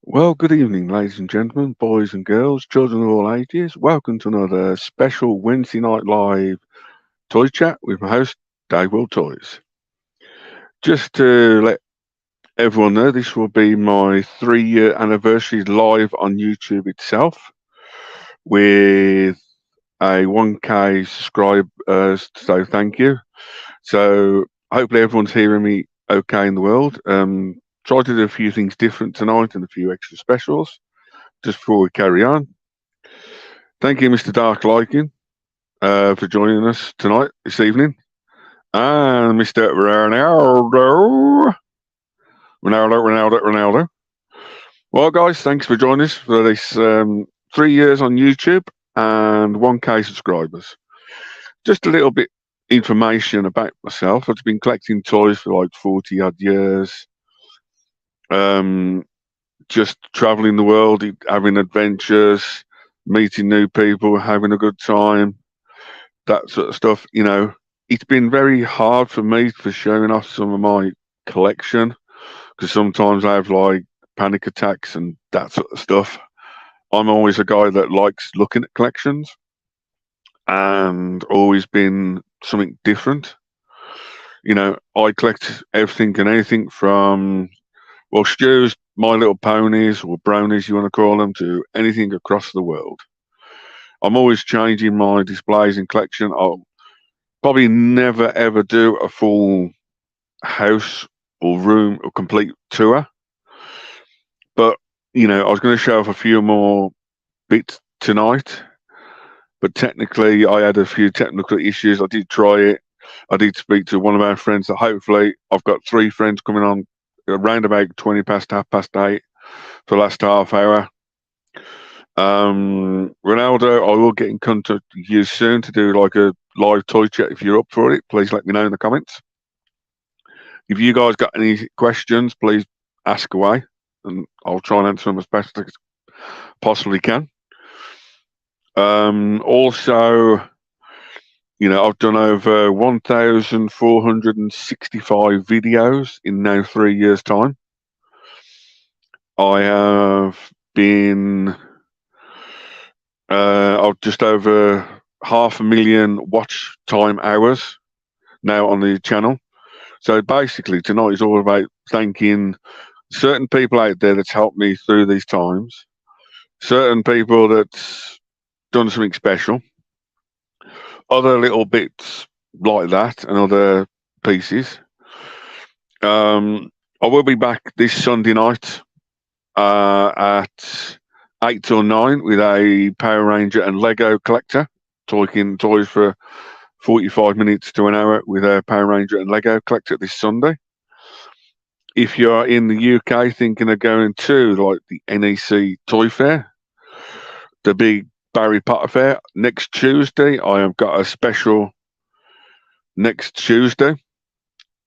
Well, good evening, ladies and gentlemen, boys and girls, children of all ages. Welcome to another special Wednesday night live toy chat with my host, Dave Will Toys. Just to let everyone know, this will be my 3 year anniversary live on YouTube itself with a 1K subscribe. So thank you. So hopefully everyone's hearing me okay in the world. Try to do a few things different tonight and a few extra specials just before we carry on. Thank you, Mr. Dark Liking, for joining us tonight, this evening. And Mr. Ronaldo. Well, guys, thanks for joining us for this 3 years on YouTube and 1K subscribers. Just a little bit information about myself. I've been collecting toys for like 40 odd years. Just traveling the world, having adventures, meeting new people, having a good time, that sort of stuff. It's been very hard for me for showing off some of my collection because sometimes I have like panic attacks and that sort of stuff. I'm always a guy that likes looking at collections and always been something different. I collect everything and anything from, well, Stu's My Little Ponies or Brownies, you want to call them, to anything across the world. I'm always changing my displays and collection. I'll probably never ever do a full house or room or complete tour. But, I was going to show off a few more bits tonight. But technically, I had a few technical issues. I did try it. I did speak to one of our friends. So hopefully, I've got 3 friends coming on around about 20 past, 8:30 for the last half hour. Ronaldo, I will get in contact with you soon to do like a live toy chat. If you're up for it, please let me know in the comments. If you guys got any questions, please ask away, and I'll try and answer them as best as I possibly can. Also, I've done over 1,465 videos in now 3 years' time. I have been just over 500,000 watch time hours now on the channel. So basically, tonight is all about thanking certain people out there that's helped me through these times, certain people that's done something special, other little bits like that, and other pieces. I will be back this Sunday night at 8 till 9 with a Power Ranger and Lego collector, talking toys for 45 minutes to an hour with a Power Ranger and Lego collector this Sunday. If you're in the UK thinking of going to like the NEC Toy Fair, the big Barry Potter Fair, next Tuesday, I have got a special next Tuesday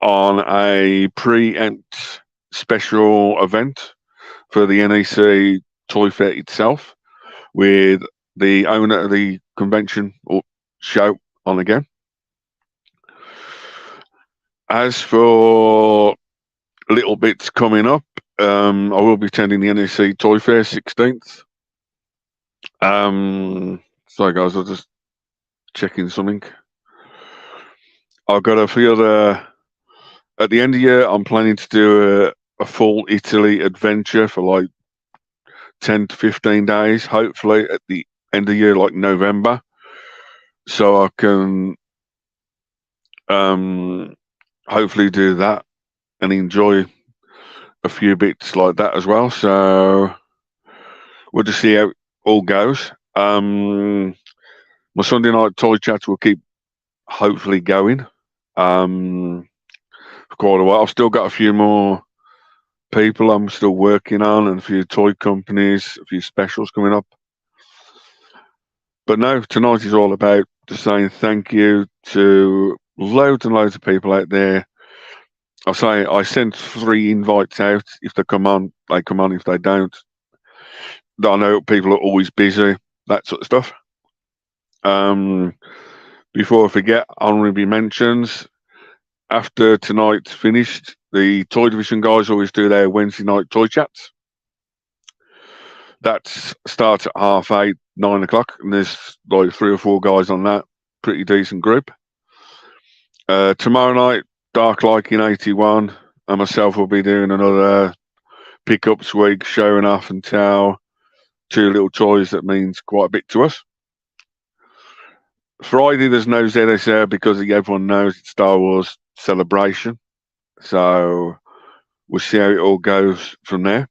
on a preempt special event for the NEC Toy Fair itself with the owner of the convention or show on again. As for little bits coming up, I will be attending the NEC Toy Fair 16th. Sorry guys, I'm just checking something. I've got a few other. At the end of the year, I'm planning to do a full Italy adventure for like 10 to 15 days, hopefully at the end of the year, like November, so I can hopefully do that and enjoy a few bits like that as well. So we'll just see how it all goes. My Sunday night toy chats will keep hopefully going for quite a while. I've still got a few more people I'm still working on and a few toy companies, a few specials coming up. But no, tonight is all about just saying thank you to loads and loads of people out there. I sent 3 invites out. If they come on, they come on. If they don't, I know people are always busy, that sort of stuff. Before I forget, honorary mentions. After tonight's finished, the Toy Division guys always do their Wednesday night toy chats. that starts at 8:30, 9 o'clock, and there's like 3 or 4 guys on that. Pretty decent group. Tomorrow night, Dark Liking 81, and myself will be doing another pickups week, showing off and tell 2 little toys that means quite a bit to us. Friday, there's no ZSR because everyone knows it's Star Wars Celebration. So we'll see how it all goes from there.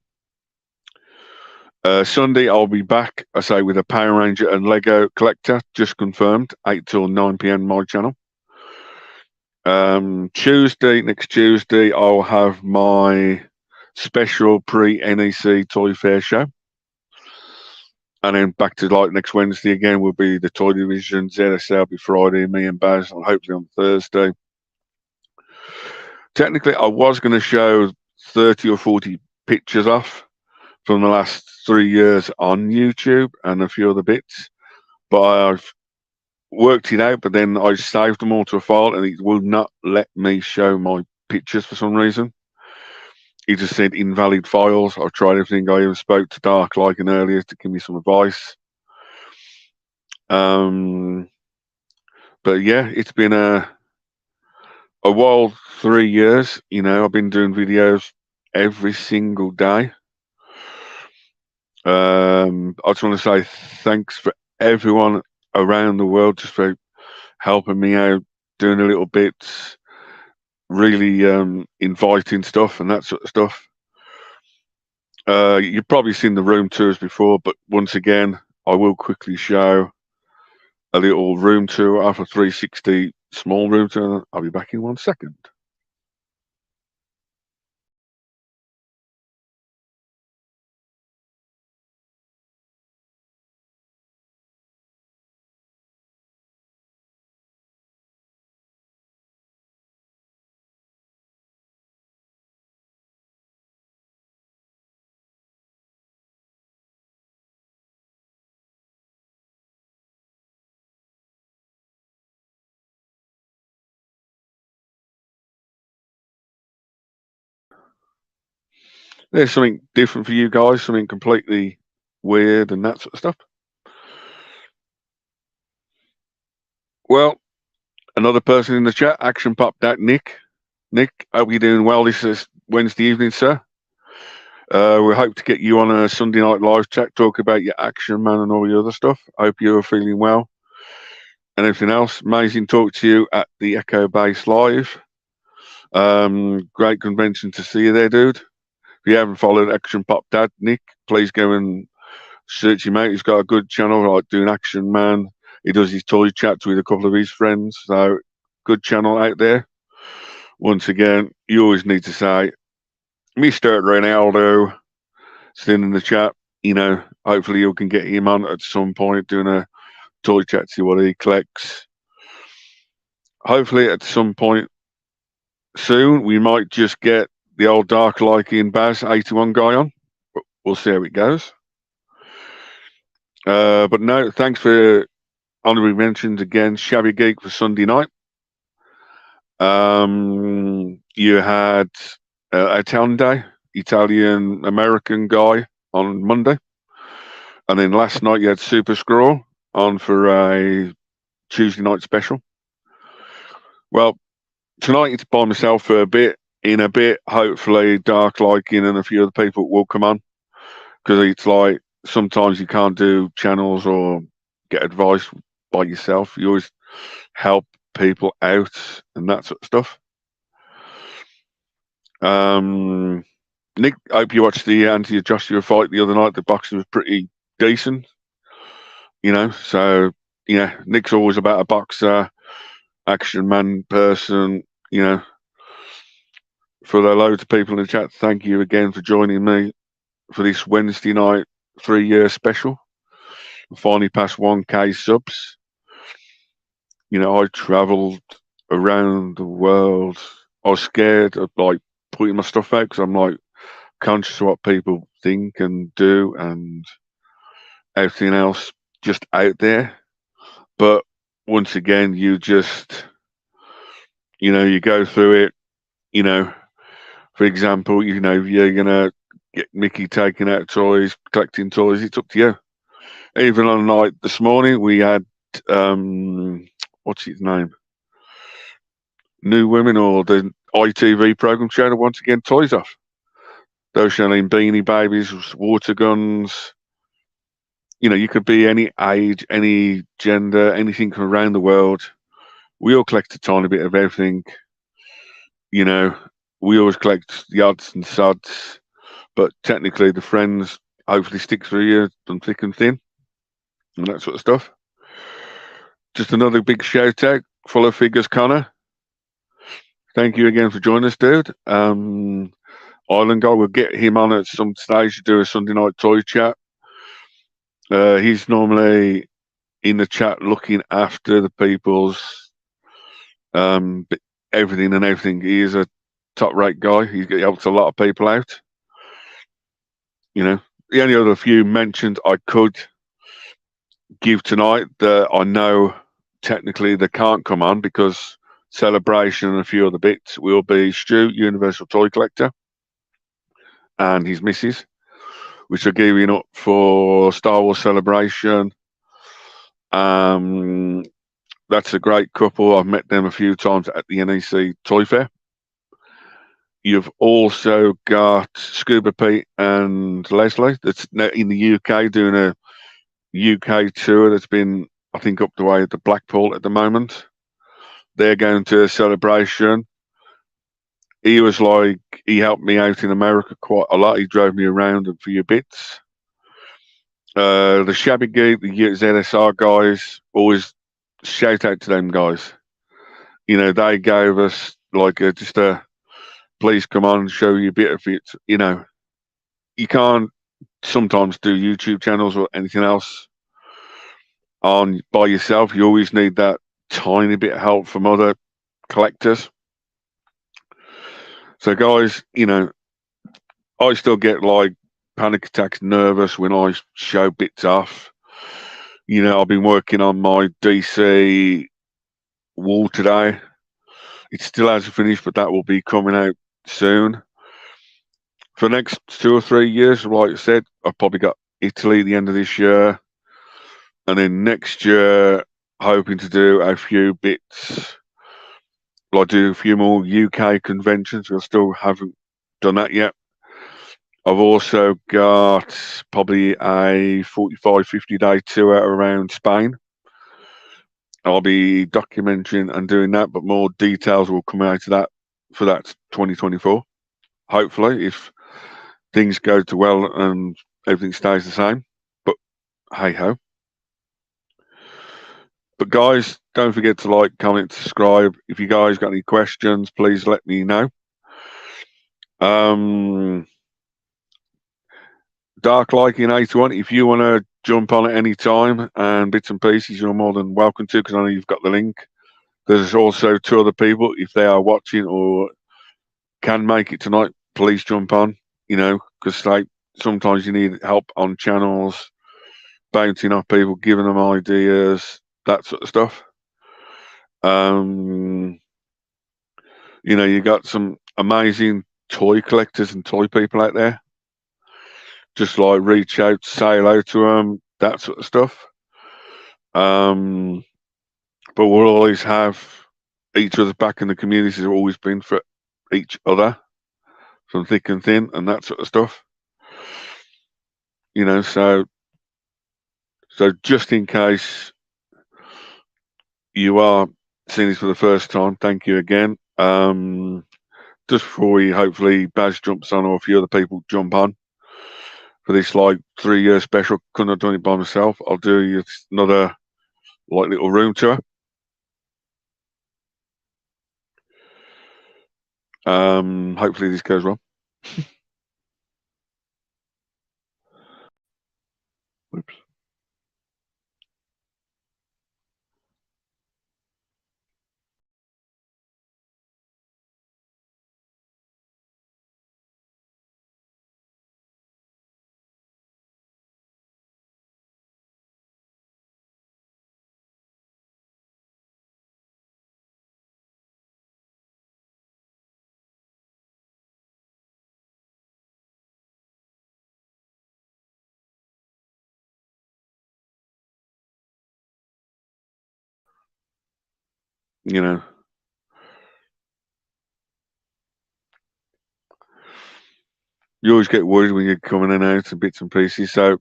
Sunday, I'll be back, I say, with a Power Ranger and Lego collector, just confirmed, 8 till 9 p.m. my channel. Next Tuesday, I'll have my special pre-NEC Toy Fair show. And then back to like next Wednesday again will be the Toy Division, ZSL be Friday, me and Baz, and hopefully on Thursday. Technically, I was going to show 30 or 40 pictures off from the last 3 years on YouTube and a few other bits, but I've worked it out, but then I saved them all to a file and it will not let me show my pictures for some reason. He just said invalid files. I've tried everything. I even spoke to Dark Liking earlier to give me some advice. But yeah, it's been a wild 3 years. You know, I've been doing videos every single day. I just want to say thanks for everyone around the world just for helping me out, doing a little bits, really inviting stuff and that sort of stuff. You've probably seen the room tours before, but once again, I will quickly show a little room tour of a 360 small room tour. I'll be back in 1 second. There's something different for you guys, something completely weird and that sort of stuff. Well, another person in the chat, Action Pop Dad Nick. Nick, hope you're doing well this Wednesday evening, sir. We hope to get you on a Sunday night live chat, talk about your Action Man and all your other stuff. Hope you're feeling well and everything else. Amazing talk to you at the Echo Base Live. Great convention to see you there, dude. If you haven't followed Action Pop Dad Nick, please go and search him out. He's got a good channel, like doing Action Man. He does his toy chats with a couple of his friends. So good channel out there. Once again, you always need to say, Mr. Ronaldo, sitting in the chat. You know, hopefully you can get him on at some point doing a toy chat, see what he collects. Hopefully at some point soon, we might just get the old Dark Liking Baz 81 guy on. We'll see how it goes. But no, thanks for honorary mentions again. Shabby Geek for Sunday night. You had Atande, Italian American guy on Monday, and then last night you had Super Scroll on for a Tuesday night special. Well, tonight it's by myself for a bit. In a bit, hopefully Dark Liking and a few other people will come on, because it's like sometimes you can't do channels or get advice by yourself. You always help people out and that sort of stuff. Nick, I hope you watched the Anthony Joshua fight the other night. The boxing was pretty decent, you know. So yeah, Nick's always about a boxer, action man person, you know. For the loads of people in the chat, thank you again for joining me for this Wednesday night 3-year special. I finally passed 1K subs. You know, I travelled around the world. I was scared of like putting my stuff out because I'm like conscious of what people think and do and everything else just out there. But once again, you just, you know, you go through it, you know. For example, you know, you're going to get Mickey taking out toys, collecting toys. It's up to you. Even on night this morning, we had what's his name? New Women, or the ITV program, showing once again toys off. They were showing Beanie Babies, water guns. You know, you could be any age, any gender, anything from around the world. We all collect a tiny bit of everything. You know, we always collect the odds and sods, but technically the friends hopefully stick through you from thick and thin and that sort of stuff. Just another big shout out, follow figures Connor. Thank you again for joining us, dude. Island Guy, we'll get him on at some stage to do a Sunday night toy chat. He's normally in the chat looking after the people's everything and everything. He is a top rate guy. He helps a lot of people out. You know, the only other few mentions I could give tonight that I know technically they can't come on because Celebration and a few other bits will be Stu, Universal Toy Collector, and his missus, which are gearing up for Star Wars Celebration. That's a great couple. I've met them a few times at the NEC Toy Fair. You've also got Scuba Pete and Leslie that's in the UK doing a UK tour that's been, I think, up the way at the Blackpool at the moment. They're going to a Celebration. He was like, he helped me out in America quite a lot. He drove me around a few bits. The Shabby Geek, the ZSR guys, always shout out to them guys. You know, they gave us like just a please come on and show you a bit of it. You know, you can't sometimes do YouTube channels or anything else on by yourself. You always need that tiny bit of help from other collectors. So, guys, you know, I still get like panic attacks, nervous when I show bits off. You know, I've been working on my DC wall today. It still hasn't finished, but that will be coming out soon. For the next 2 or 3 years, like I said, I've probably got Italy at the end of this year. And then next year, hoping to do a few bits. I'll do a few more UK conventions. I still haven't done that yet. I've also got probably a 45, 50-day tour around Spain. I'll be documenting and doing that, but more details will come out of that for that 2024. Hopefully, if things go to well and everything stays the same. But hey ho. But guys, don't forget to like, comment, subscribe. If you guys got any questions, please let me know. Dark Liking 81, if you want to jump on at any time and bits and pieces, you're more than welcome to, because I know you've got the link. There's also 2 other people, if they are watching or can make it tonight, please jump on, you know, because like sometimes you need help on channels, bouncing off people, giving them ideas, that sort of stuff. You know, you got some amazing toy collectors and toy people out there. Just like reach out, say hello to them, that sort of stuff. But we'll always have each other's back, in the communities have always been for each other, from thick and thin, and that sort of stuff. You know, so just in case you are seeing this for the first time, thank you again. Just before we hopefully Baz jumps on, or a few other people jump on for this like 3-year special, couldn't have done it by myself. I'll do you another like little room tour. Hopefully this goes well. Oops. You know, you always get worried when you're coming in and out and bits and pieces. So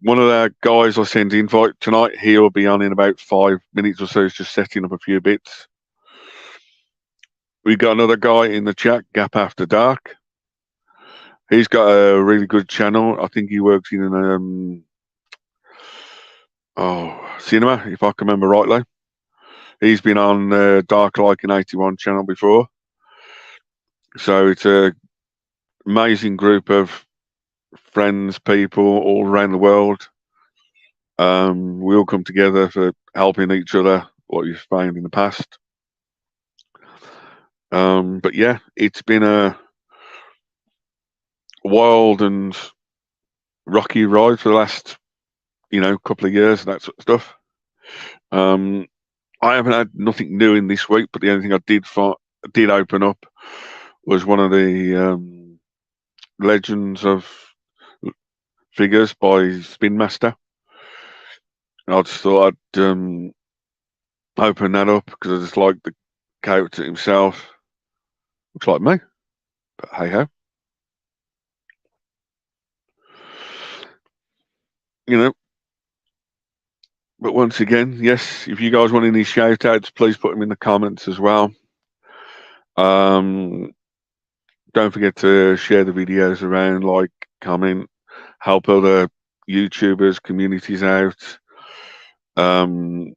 one of the guys I sent the invite tonight, he'll be on in about 5 minutes or so. He's just setting up a few bits. We got another guy in the chat, Gap After Dark. He's got a really good channel. I think he works in cinema, if I can remember rightly. He's been on Dark Like in 81 channel before. So it's a amazing group of friends, people all around the world. We all come together for helping each other, what you've found in the past. But yeah, it's been a wild and rocky ride for the last, couple of years and that sort of stuff. I haven't had nothing new in this week, but the only thing I did open up was one of the Legends of figures by Spin Master. I just thought I'd open that up because I just like the character himself. Looks like me, but hey ho. But once again, yes, if you guys want any shout outs, please put them in the comments as well. Don't forget to share the videos around, like, comment, help other YouTubers, communities out. Other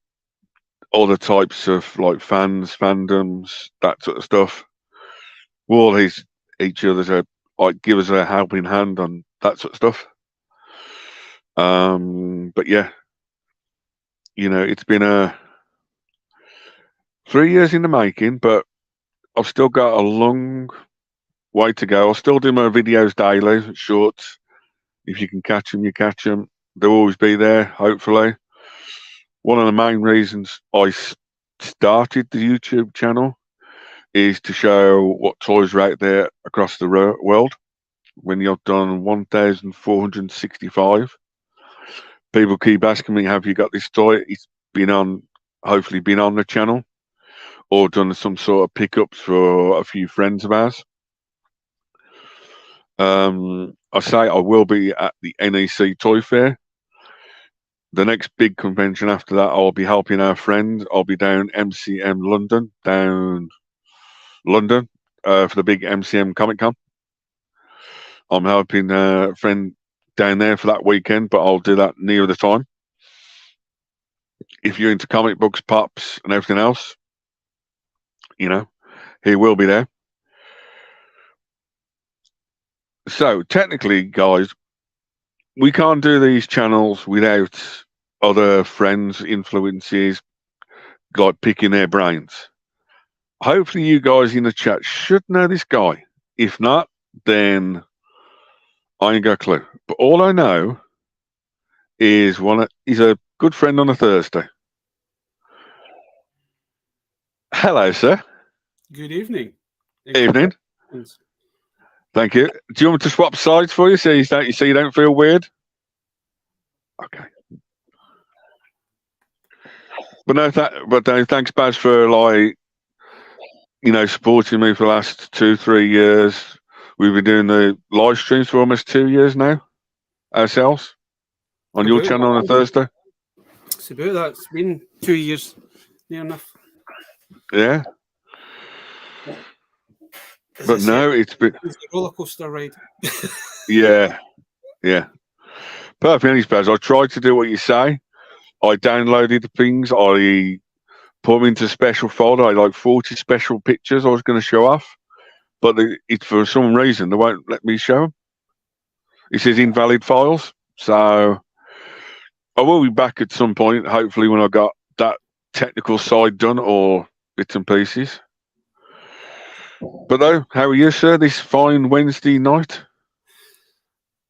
types of like fans, fandoms, that sort of stuff. We'll all each other's give us a helping hand on that sort of stuff. But yeah, it's been 3 years in the making, but I've still got a long way to go. I'll still do my videos daily, shorts. If you can catch them, you catch them. They'll always be there, hopefully. One of the main reasons I started the YouTube channel is to show what toys are out there across the world. When you've done 1,465, people keep asking me, have you got this toy? It's hopefully been on the channel or done some sort of pickups for a few friends of ours. I say I will be at the NEC Toy Fair. The next big convention after that, I'll be helping our friend. I'll be down MCM London, for the big MCM Comic Con. I'm helping a friend down there for that weekend, but I'll do that near the time. If you're into comic books, pops, and everything else, he will be there. So technically, guys, we can't do these channels without other friends, influences, like picking their brains. Hopefully, you guys in the chat should know this guy. If not, then I ain't got a clue. But all I know is he's a good friend on a Thursday. Hello, sir. Good evening. Evening. Thank you. Do you want me to swap sides for you so you don't feel weird? Okay. But no, thanks, Baz, for supporting me for the last 2-3 years. We've been doing the live streams for almost 2 years now, ourselves, on your channel on a Thursday. It's about that. It's been 2 years, near enough. Yeah. But no, it's a roller coaster ride. Yeah. Perfect, honest, Baz. I tried to do what you say. I downloaded the things. I put them into a special folder. I had like 40 special pictures I was going to show off, but for some reason they won't let me show them. It says invalid files. So I will be back at some point, hopefully when I got that technical side done or bits and pieces. But though, how are you, sir, this fine Wednesday night?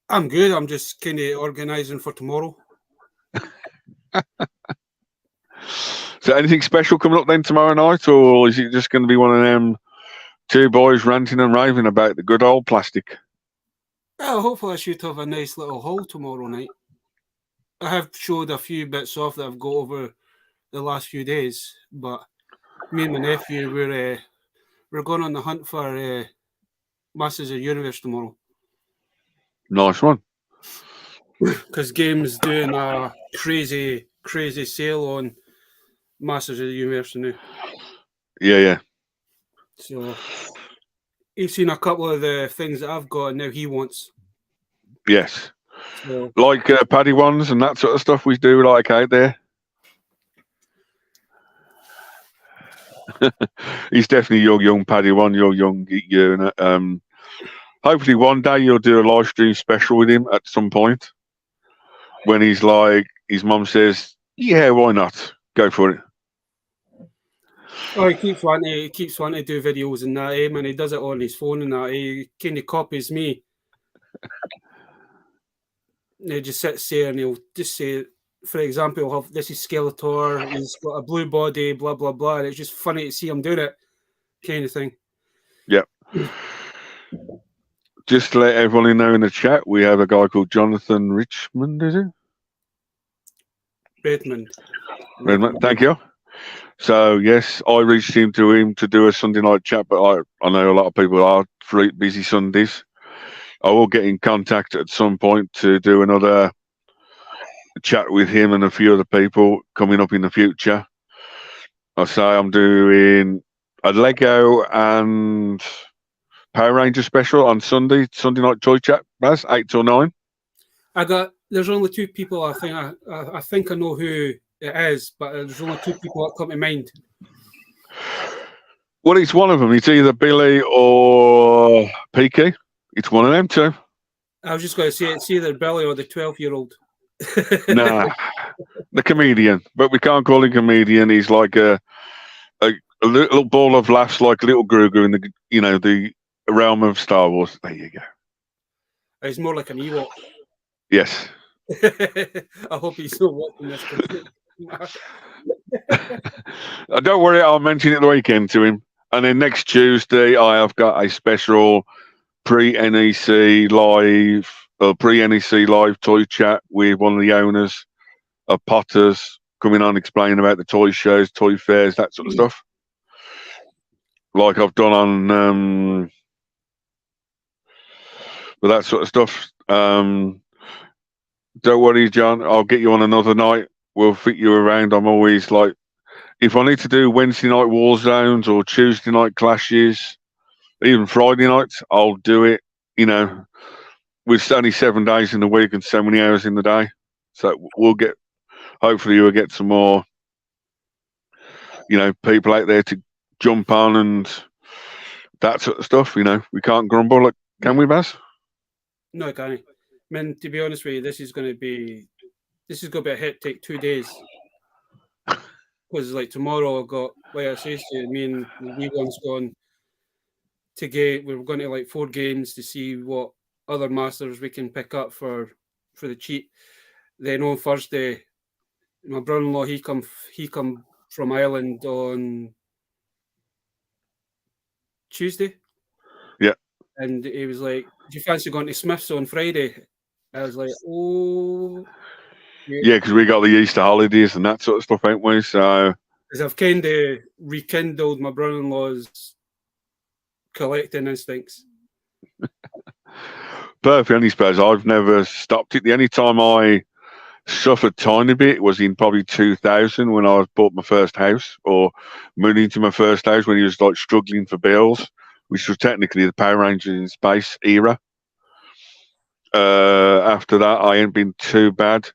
I'm good. I'm just kind of organising for tomorrow. So anything special coming up then tomorrow night, or is it just going to be one of them two boys ranting and raving about the good old plastic? Well, hopefully I should have a nice little haul tomorrow night. I have showed a few bits off that I've got over the last few days, but me and my nephew, we're going on the hunt for Masters of the Universe tomorrow. Nice one. Because Game's doing a crazy sale on Masters of the Universe now. Yeah. So he's seen a couple of the things that I've got, and now he wants. Yes. So, Like paddy ones and that sort of stuff we do like out there. He's definitely your young paddy one, your young you. And hopefully one day you'll do a live stream special with him at some point. When he's like, his mum says, "Yeah, why not? Go for it." oh, he keeps wanting to do videos and that, man. He does it on his phone and that. He kind of copies me. He just sits there and he'll just say, for example, he'll have, this is Skeletor, he's got a blue body, blah blah blah. And it's just funny to see him doing it, kind of thing. Yep. Just to let everyone know in the chat, we have a guy called Jonathan Richmond, is it? Redmond. Thank you. So yes, I reached him to do a Sunday night chat, but I know a lot of people are busy Sundays. I will get in contact at some point to do another chat with him and a few other people coming up in the future. I say I'm doing a Lego and Power Ranger special on Sunday night toy chat, Baz, 8 till 9. There's only two people I think I know who it is, but there's only two people that come to mind. Well, it's one of them. It's either Billy or PK. It's one of them two. I was just going to say it's either Billy or the 12-year-old. Nah, the comedian. But we can't call him comedian. He's like a little ball of laughs, like little Grogu in the realm of Star Wars. There you go. He's more like an Ewok. Yes. I hope he's not watching this. Don't worry, I'll mention it the weekend to him. And then next Tuesday, I have got a special pre-NEC live toy chat with one of the owners of Potters, coming on explaining about the toy shows, toy fairs, that sort of stuff. Like I've done on with that sort of stuff. Don't worry, John, I'll get you on another night. We'll fit you around. I'm always like, if I need to do Wednesday night war zones or Tuesday night clashes, even Friday nights, I'll do it. With only 7 days in the week and so many hours in the day. So hopefully you'll get some more, people out there to jump on and that sort of stuff. We can't grumble, can we, Baz? No, I can't. I mean, to be honest with you, this is going to be a hectic 2 days. Because like tomorrow I've got, like I say to you, me and the wee one's gone to we're going to like 4 games to see what other masters we can pick up for the cheap. Then on Thursday, my brother-in-law he come from Ireland on Tuesday. Yeah. And he was like, "Do you fancy going to Smith's on Friday?" I was like, "Oh." Yeah, because we got the Easter holidays and that sort of stuff, ain't we? So. Because I've kind of rekindled my brother-in-law's collecting instincts. Perfect. Only suppose I've never stopped it. The only time I suffered tiny bit was in probably 2000 when I bought my first house, or moved into my first house when he was like struggling for bills, which was technically the Power Rangers in Space era. After that, I ain't been too bad.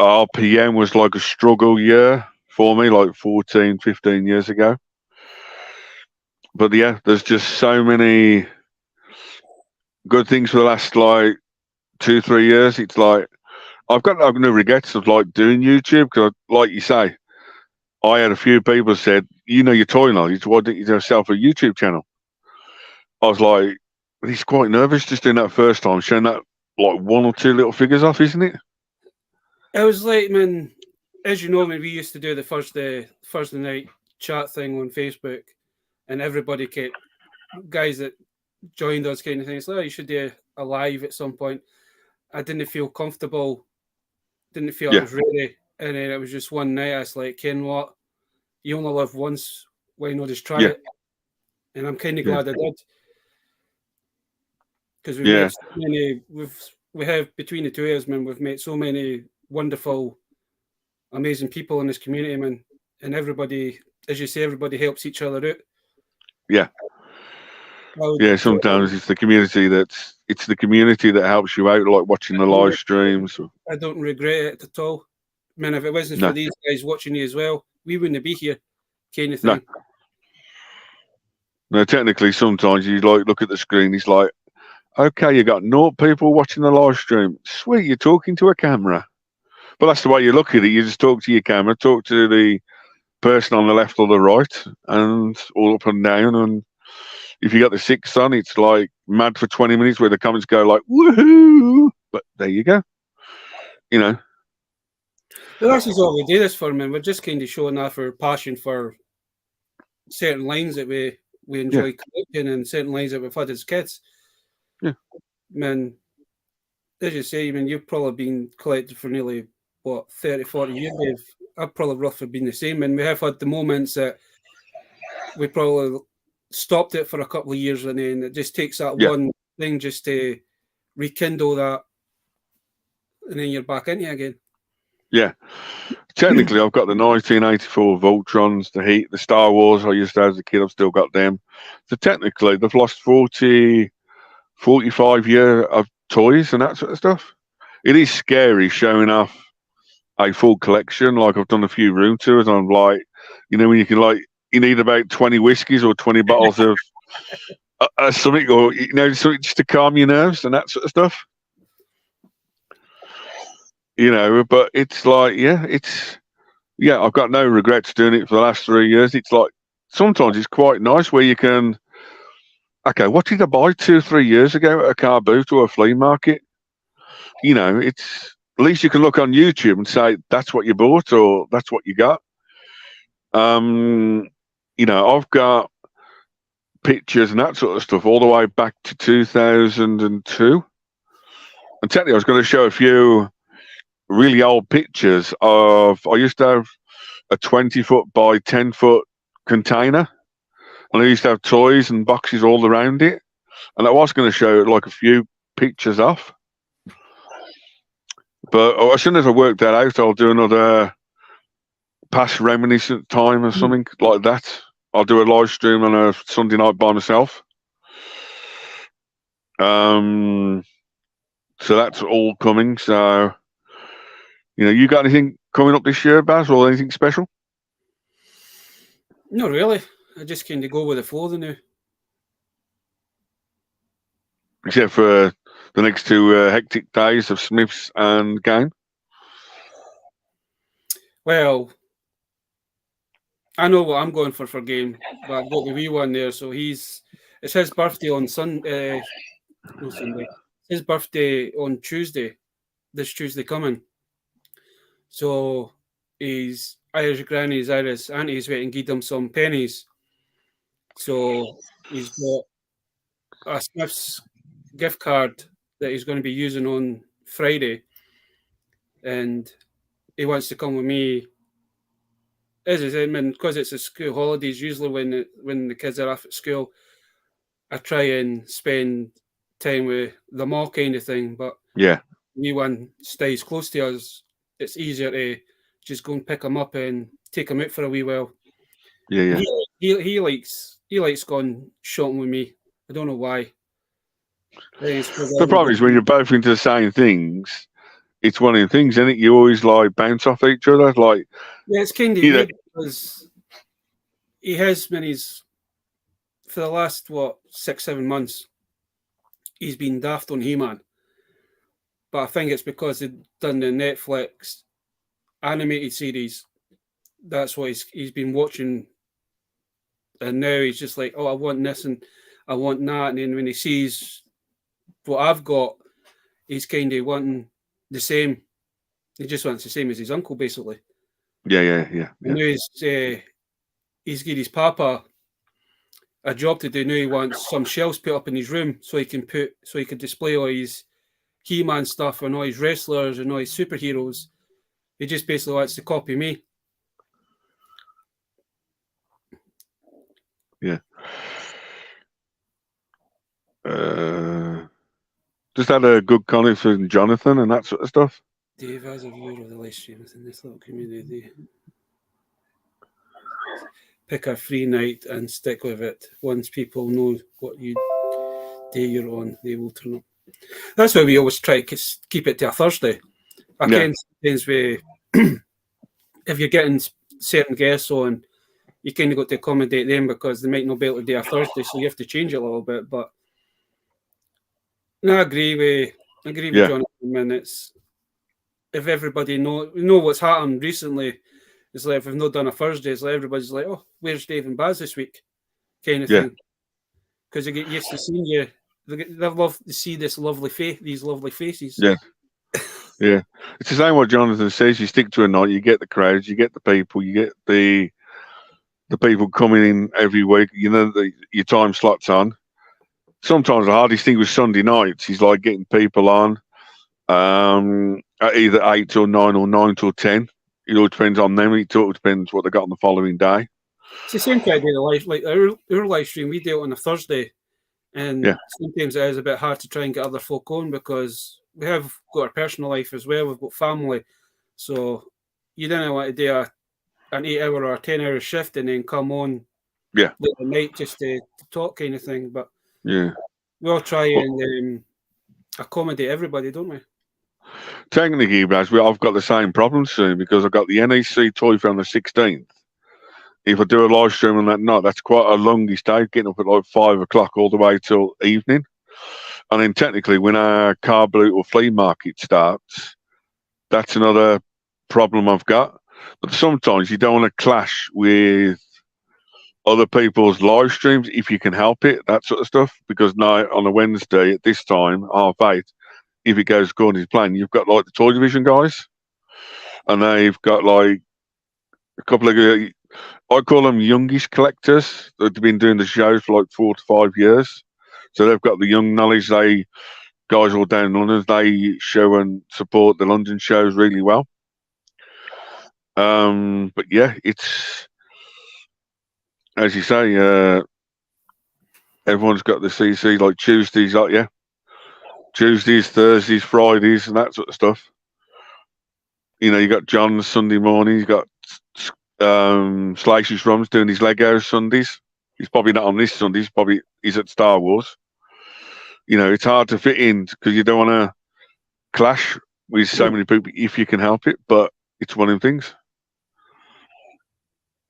RPM was like a struggle year for me, like 14, 15 years ago. But yeah, there's just so many good things for the last like 2-3 years. It's like I've no regrets of like doing YouTube because, like you say, I had a few people said, your toy knowledge, why didn't you do yourself a YouTube channel? I was like, but he's quite nervous just doing that first time, showing that like 1 or 2 little figures off, isn't it? I was like, man, as you know, we used to do the Thursday night chat thing on Facebook, and everybody kept, guys that joined us kind of thing, it's like, oh, you should do a live at some point. I didn't feel comfortable, didn't feel I was ready, and then it was just one night I was like, Ken, what? you only live once. Why not just try Yeah. it? And I'm kind of Yeah. glad I did, because we've Yeah. met so many. We have between the two of us, man. We've met so many wonderful, amazing people in this community, man. And everybody, as you say, everybody helps each other out. Yeah. Yeah, sometimes it's the community that helps you out, like watching the live streams. I don't regret it at all. Man, if it wasn't No. for these guys watching you as well, we wouldn't be here, kind of No. thing. No, technically, sometimes you like look at the screen. It's like, okay, you got 0 people watching the live stream. Sweet, you're talking to a camera. But that's the way you look at it. You just talk to your camera, talk to the person on the left or the right, and all up and down. And if you got the 6 on, it's like mad for 20 minutes where the comments go like, woohoo! But there you go. You know. But that's just all we do this for, man. We're just kind of showing off our passion for certain lines that we enjoy collecting and certain lines that we've had as kids. Yeah. Man, as you say, I mean, you've probably been collecting for nearly, 30, 40 years, Dave. I've probably roughly been the same. And we have had the moments that we probably stopped it for a couple of years, and then it just takes that one thing just to rekindle that, and then you're back into it again. Yeah. Technically, I've got the 1984 Voltrons, the Star Wars I used to have as a kid. I've still got them. So technically, they've lost 40, 45 years of toys and that sort of stuff. It is scary showing off a full collection. Like, I've done a few room tours, and I'm like, when you can, like, you need about 20 whiskies or 20 bottles of something, or, something just to calm your nerves and that sort of stuff. But it's like, I've got no regrets doing it for the last 3 years. It's like, sometimes it's quite nice where you can, okay, what did I buy 2 or 3 years ago at a car boot or a flea market? It's, at least you can look on YouTube and say, that's what you bought or that's what you got. I've got pictures and that sort of stuff all the way back to 2002. And technically, I was going to show a few really old pictures of, I used to have a 20-foot by 10-foot container, and I used to have toys and boxes all around it. And I was going to show like a few pictures off. But as soon as I work that out, I'll do another past reminiscent time or something like that. I'll do a live stream on a Sunday night by myself. So that's all coming. So, you got anything coming up this year, Baz, or anything special? Not really. I just kind of go with the flow now. Except for the next 2 hectic days of Smiths and game. Well, I know what I'm going for game, but I've got the wee one there. So it's his birthday on Sunday. No, Sunday. His birthday on Tuesday. This Tuesday coming. So his Irish granny's Irish auntie's waiting to give him some pennies. So he's got a Smith's gift card that he's going to be using on Friday, and he wants to come with me. As I said, man, because it's a school holidays, usually when the kids are off at school, I try and spend time with them all, kind of thing. But me one stays close to us, it's easier to just go and pick him up and take him out for a wee while. Yeah. He likes going shopping with me. I don't know why. The problem is when you're both into the same things, it's one of the things, isn't it? You always like bounce off each other. Like, yeah, it's kind of weird because he has been for the last 6-7 months, he's been daft on He-Man. But I think it's because they've done the Netflix animated series. That's what he's been watching. And now he's just like, oh, I want this and I want that. And then when he sees what I've got, he's kind of wanting the same. He just wants the same as his uncle, basically. Yeah. And now he's given his papa a job to do. Now he wants some shelves put up in his room so he can display all his He-Man stuff and all his wrestlers and all his superheroes. He just basically wants to copy me. Yeah. Just had a good comment from Jonathan and that sort of stuff. Dave, as a viewer of the live stream within this little community, pick a free night and stick with it. Once people know what day you're on, they will turn up. That's why we always try to keep it to a Thursday. I can sometimes if you're getting certain guests on, you kind of got to accommodate them because they might not be able to do a Thursday, so you have to change it a little bit. But no, I agree with Jonathan. And it's if everybody know what's happened recently, it's like if we've not done a Thursday, it's like everybody's like, "Oh, where's Dave and Baz this week?" kind of thing. Because they get used to seeing you. They love to see these lovely faces. Yeah. Yeah. It's the same what Jonathan says. You stick to a night, you get the crowds, you get the people, you get the people coming in every week. You know, your time slots on. Sometimes the hardest thing with Sunday nights is like getting people on at either 8 till 9 or 9 till 10. It all depends on them. It all depends what they got on the following day. It's the same kind of life. Like our live stream, we do it on a Thursday. And sometimes it is a bit hard to try and get other folk on because we have got our personal life as well. We've got family. So you don't want to do an 8-hour or a 10-hour shift and then come on late at night just to talk kind of thing. But we all try and accommodate everybody, don't we? Technically, Baz, I've got the same problem soon because I've got the NEC toy on the 16th. If I do a live stream on that night, that's quite a longish day, getting up at like 5 o'clock all the way till evening. And then technically, when our car boot or flea market starts, that's another problem I've got. But sometimes you don't want to clash with other people's live streams if you can help it, that sort of stuff. Because now on a Wednesday at this time, 8:30, if it goes according to plan, you've got like the Toy Division guys, and they've got like a couple of, I call them youngish collectors that have been doing the shows for like 4 to 5 years. So they've got the young knowledge. They guys all down in London. They show and support the London shows really well. But yeah, it's as you say. Everyone's got the CC like Tuesdays, Tuesdays, Thursdays, Fridays, and that sort of stuff. You know, you got John Sunday morning. You got Slicey's Rums doing his Lego Sundays. He's probably not on this Sunday. He's at Star Wars. You know, it's hard to fit in because you don't want to clash with so many people if you can help it. But it's one of the things.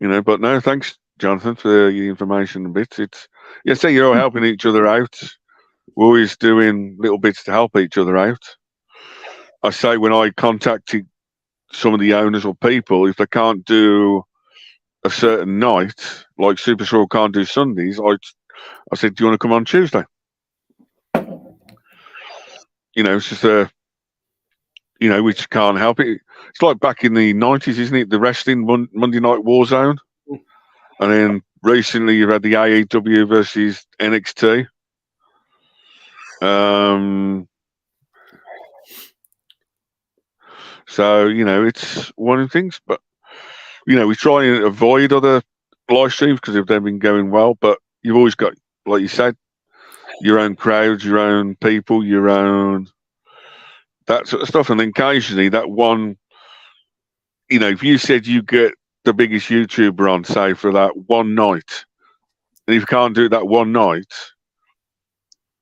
You know, but no, thanks, Jonathan, for the information and bits. So you're all helping each other out. We're always doing little bits to help each other out. I say when I contacted some of the owners or people, if they can't do a certain night, like Super Straw can't do Sundays, I said, do you want to come on Tuesday? You know, it's just we just can't help it. It's like back in the 90s, isn't it? The wrestling Monday Night Warzone. And then recently you've had the AEW versus NXT. So, you know, it's one of the things. But, you know, we try and avoid other live streams because they've been going well. But you've always got, like you said, your own crowds, your own people, your own that sort of stuff. And then occasionally that one, you know, if you said you get the biggest YouTuber on, say, for that one night, and if you can't do it that one night,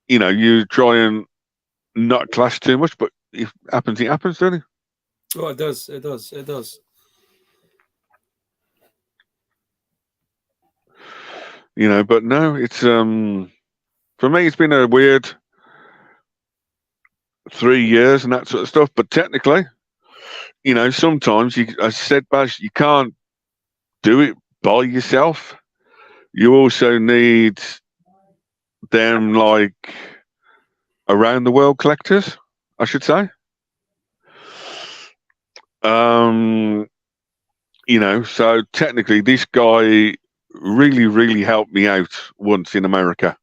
you know, you try and not clash too much, but if it happens, doesn't it? Oh, it does. It does. It does. You know, but no, it's for me, it's been a weird 3 years and that sort of stuff. But technically, you know, sometimes as I said, Baz, you can't do it by yourself. You also need them like around the world collectors, I should say. You know, so technically this guy really, really helped me out once in America.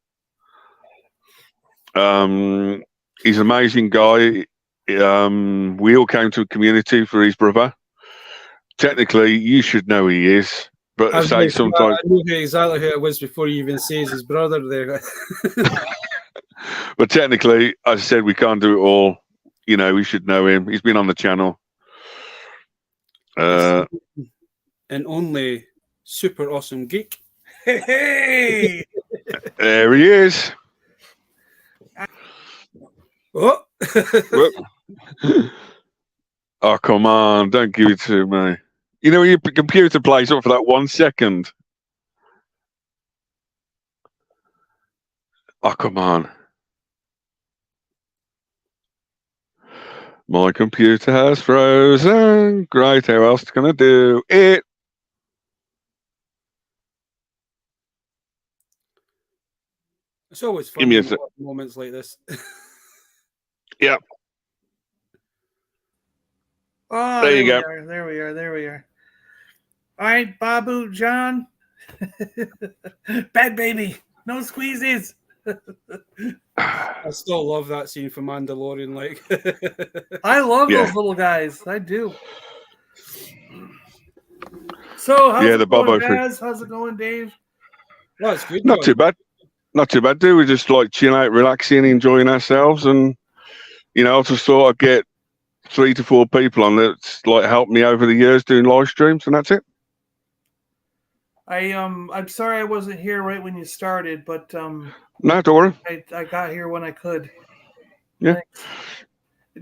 He's an amazing guy. We all came to a community for his brother. Technically, you should know who he is. But I say sometimes, knew exactly who it was before he even says his brother there. but technically, as I said, we can't do it all. You know, we should know him. He's been on the channel. And only super awesome geek. Hey! There he is. Oh, Oh, come on. Don't give it to me. You know, your computer plays up for that 1 second. Oh, come on. My computer has frozen. Great. How else can I do it? it's always Give fun me a when sec. we have moments like this. Yep. Oh, There you go. There we are. There we are. All right, Babu, John. Bad baby. No squeezes. I still love that scene from Mandalorian. Like, I love Yeah. those little guys. I do. So, how's Yeah, it the going, Bobo thing. Baz? How's it going, Dave? well, it's good. Not John. too bad. Not too bad, dude. We're just like chilling out, relaxing, enjoying ourselves. And, you know, I just thought I'd get 3 to 4 people on that's like helped me over the years doing live streams, and that's it. I'm sorry I wasn't here right when you started, but No, don't worry. I got here when I could. Yeah. Thanks.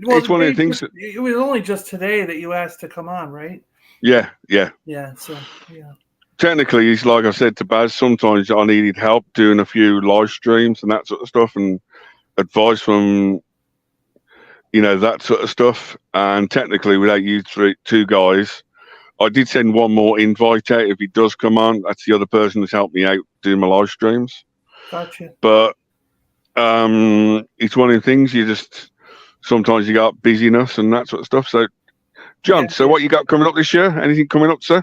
Well, It's one of the things that, it was only just today that you asked to come on, right? yeah. Yeah. So yeah. Technically, it's like I said to Baz, sometimes I needed help doing a few live streams and that sort of stuff, and advice from, you know, that sort of stuff. And technically, without you two guys, I did send one more invite out. If he does come on, that's the other person that's helped me out doing my live streams. Gotcha. But it's one of the things you just sometimes you got busyness and that sort of stuff. So, John, so what you got coming up this year? Anything coming up, sir?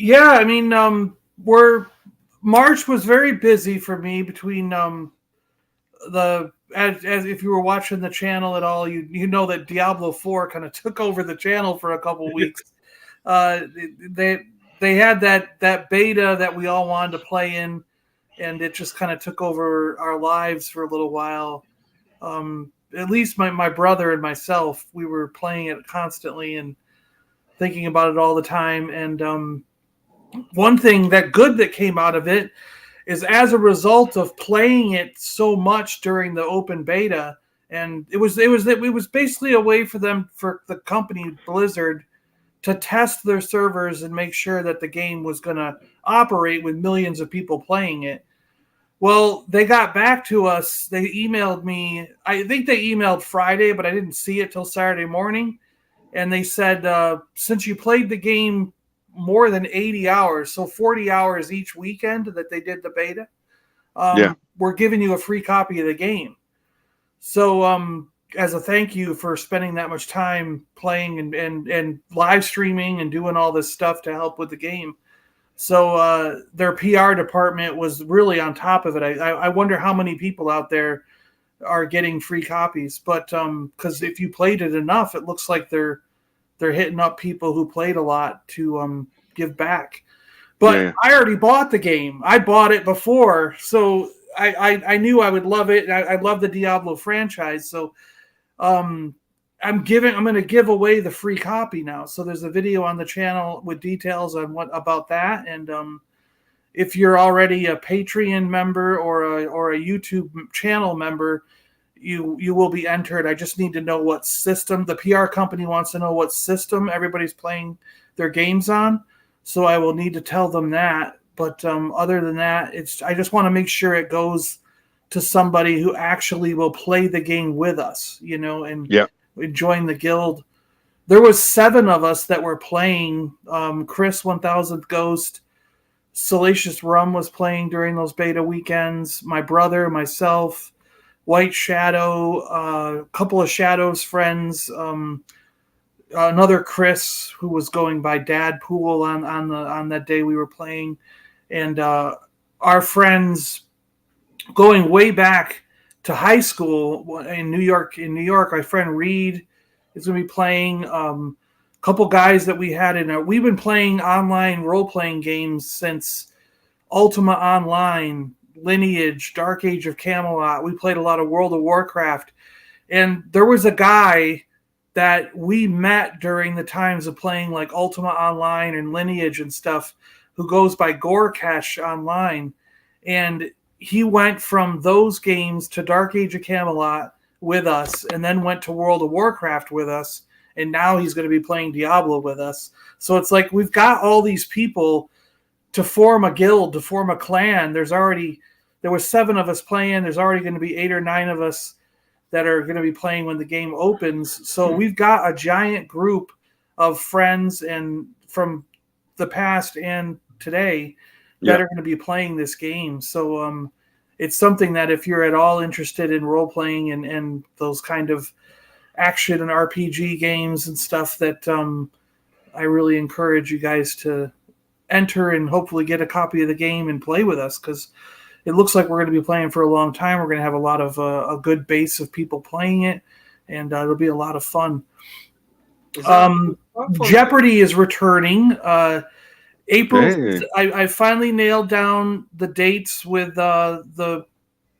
Yeah, I mean, March was very busy for me between as if you were watching the channel at all, you know that Diablo 4 kind of took over the channel for a couple weeks. They had that beta that we all wanted to play in, and it just kind of took over our lives for a little while. At least my brother and myself, we were playing it constantly and thinking about it all the time. And one thing that came out of it is, as a result of playing it so much during the open beta, and it was basically a way for the company Blizzard to test their servers and make sure that the game was going to operate with millions of people playing it. Well, they got back to us. They emailed me. I think they emailed Friday, but I didn't see it till Saturday morning. And they said, since you played the game more than 80 hours, so 40 hours each weekend that they did the beta, we're giving you a free copy of the game. So as a thank you for spending that much time playing and live streaming and doing all this stuff to help with the game. So their PR department was really on top of it. I wonder how many people out there are getting free copies, but because if you played it enough, it looks like they're hitting up people who played a lot to give back. But I already bought the game. I bought it before, so I knew I would love it. I love the Diablo franchise, so I'm going to give away the free copy now. So there's a video on the channel with details on about that. And if you're already a Patreon member or a YouTube channel member, you will be entered. I just need to know what system. The PR company wants to know what system everybody's playing their games on. So I will need to tell them that. But other than that, I just want to make sure it goes to somebody who actually will play the game with us, and join the guild. There was 7 of us that were playing. Chris 1000th Ghost, Salacious Rum was playing during those beta weekends. My brother, myself, White Shadow, a couple of Shadow's friends, another Chris who was going by Dad Pool on that day we were playing, and our friends going way back to high school in New York. My friend Reed is going to be playing. couple guys that we had in our. We've been playing online role-playing games since Ultima Online, Lineage, Dark Age of Camelot. We played a lot of World of Warcraft. And there was a guy that we met during the times of playing like Ultima Online and Lineage and stuff who goes by Gorkesh online. And he went from those games to Dark Age of Camelot with us and then went to World of Warcraft with us. And now he's going to be playing Diablo with us. So it's like we've got all these people to form a guild, to form a clan. There were 7 of us playing. There's already going to be 8 or 9 of us that are going to be playing when the game opens. So we've got a giant group of friends and from the past and today that are going to be playing this game. So it's something that if you're at all interested in role playing and those kind of action and RPG games and stuff, that I really encourage you guys to enter and hopefully get a copy of the game and play with us, because it looks like we're going to be playing for a long time. We're going to have a lot of a good base of people playing it, and it'll be a lot of fun. Jeopardy is returning. April. I finally nailed down the dates with the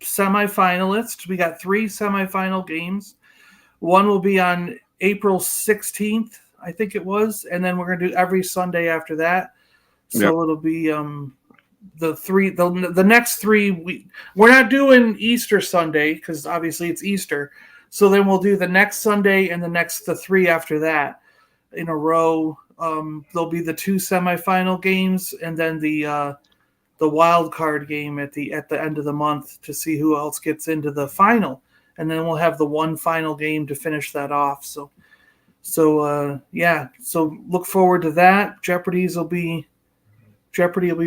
semifinalists. We got 3 semifinal games. One will be on April 16th, I think it was, and then we're going to do every Sunday after that. So it'll be the next 3 we're not doing Easter Sunday because obviously it's Easter. So then we'll do the next Sunday and the 3 after that in a row. There'll be the 2 semifinal games and then the wild card game at the end of the month to see who else gets into the final, and then we'll have the one final game to finish that off. So look forward to that. Jeopardy will be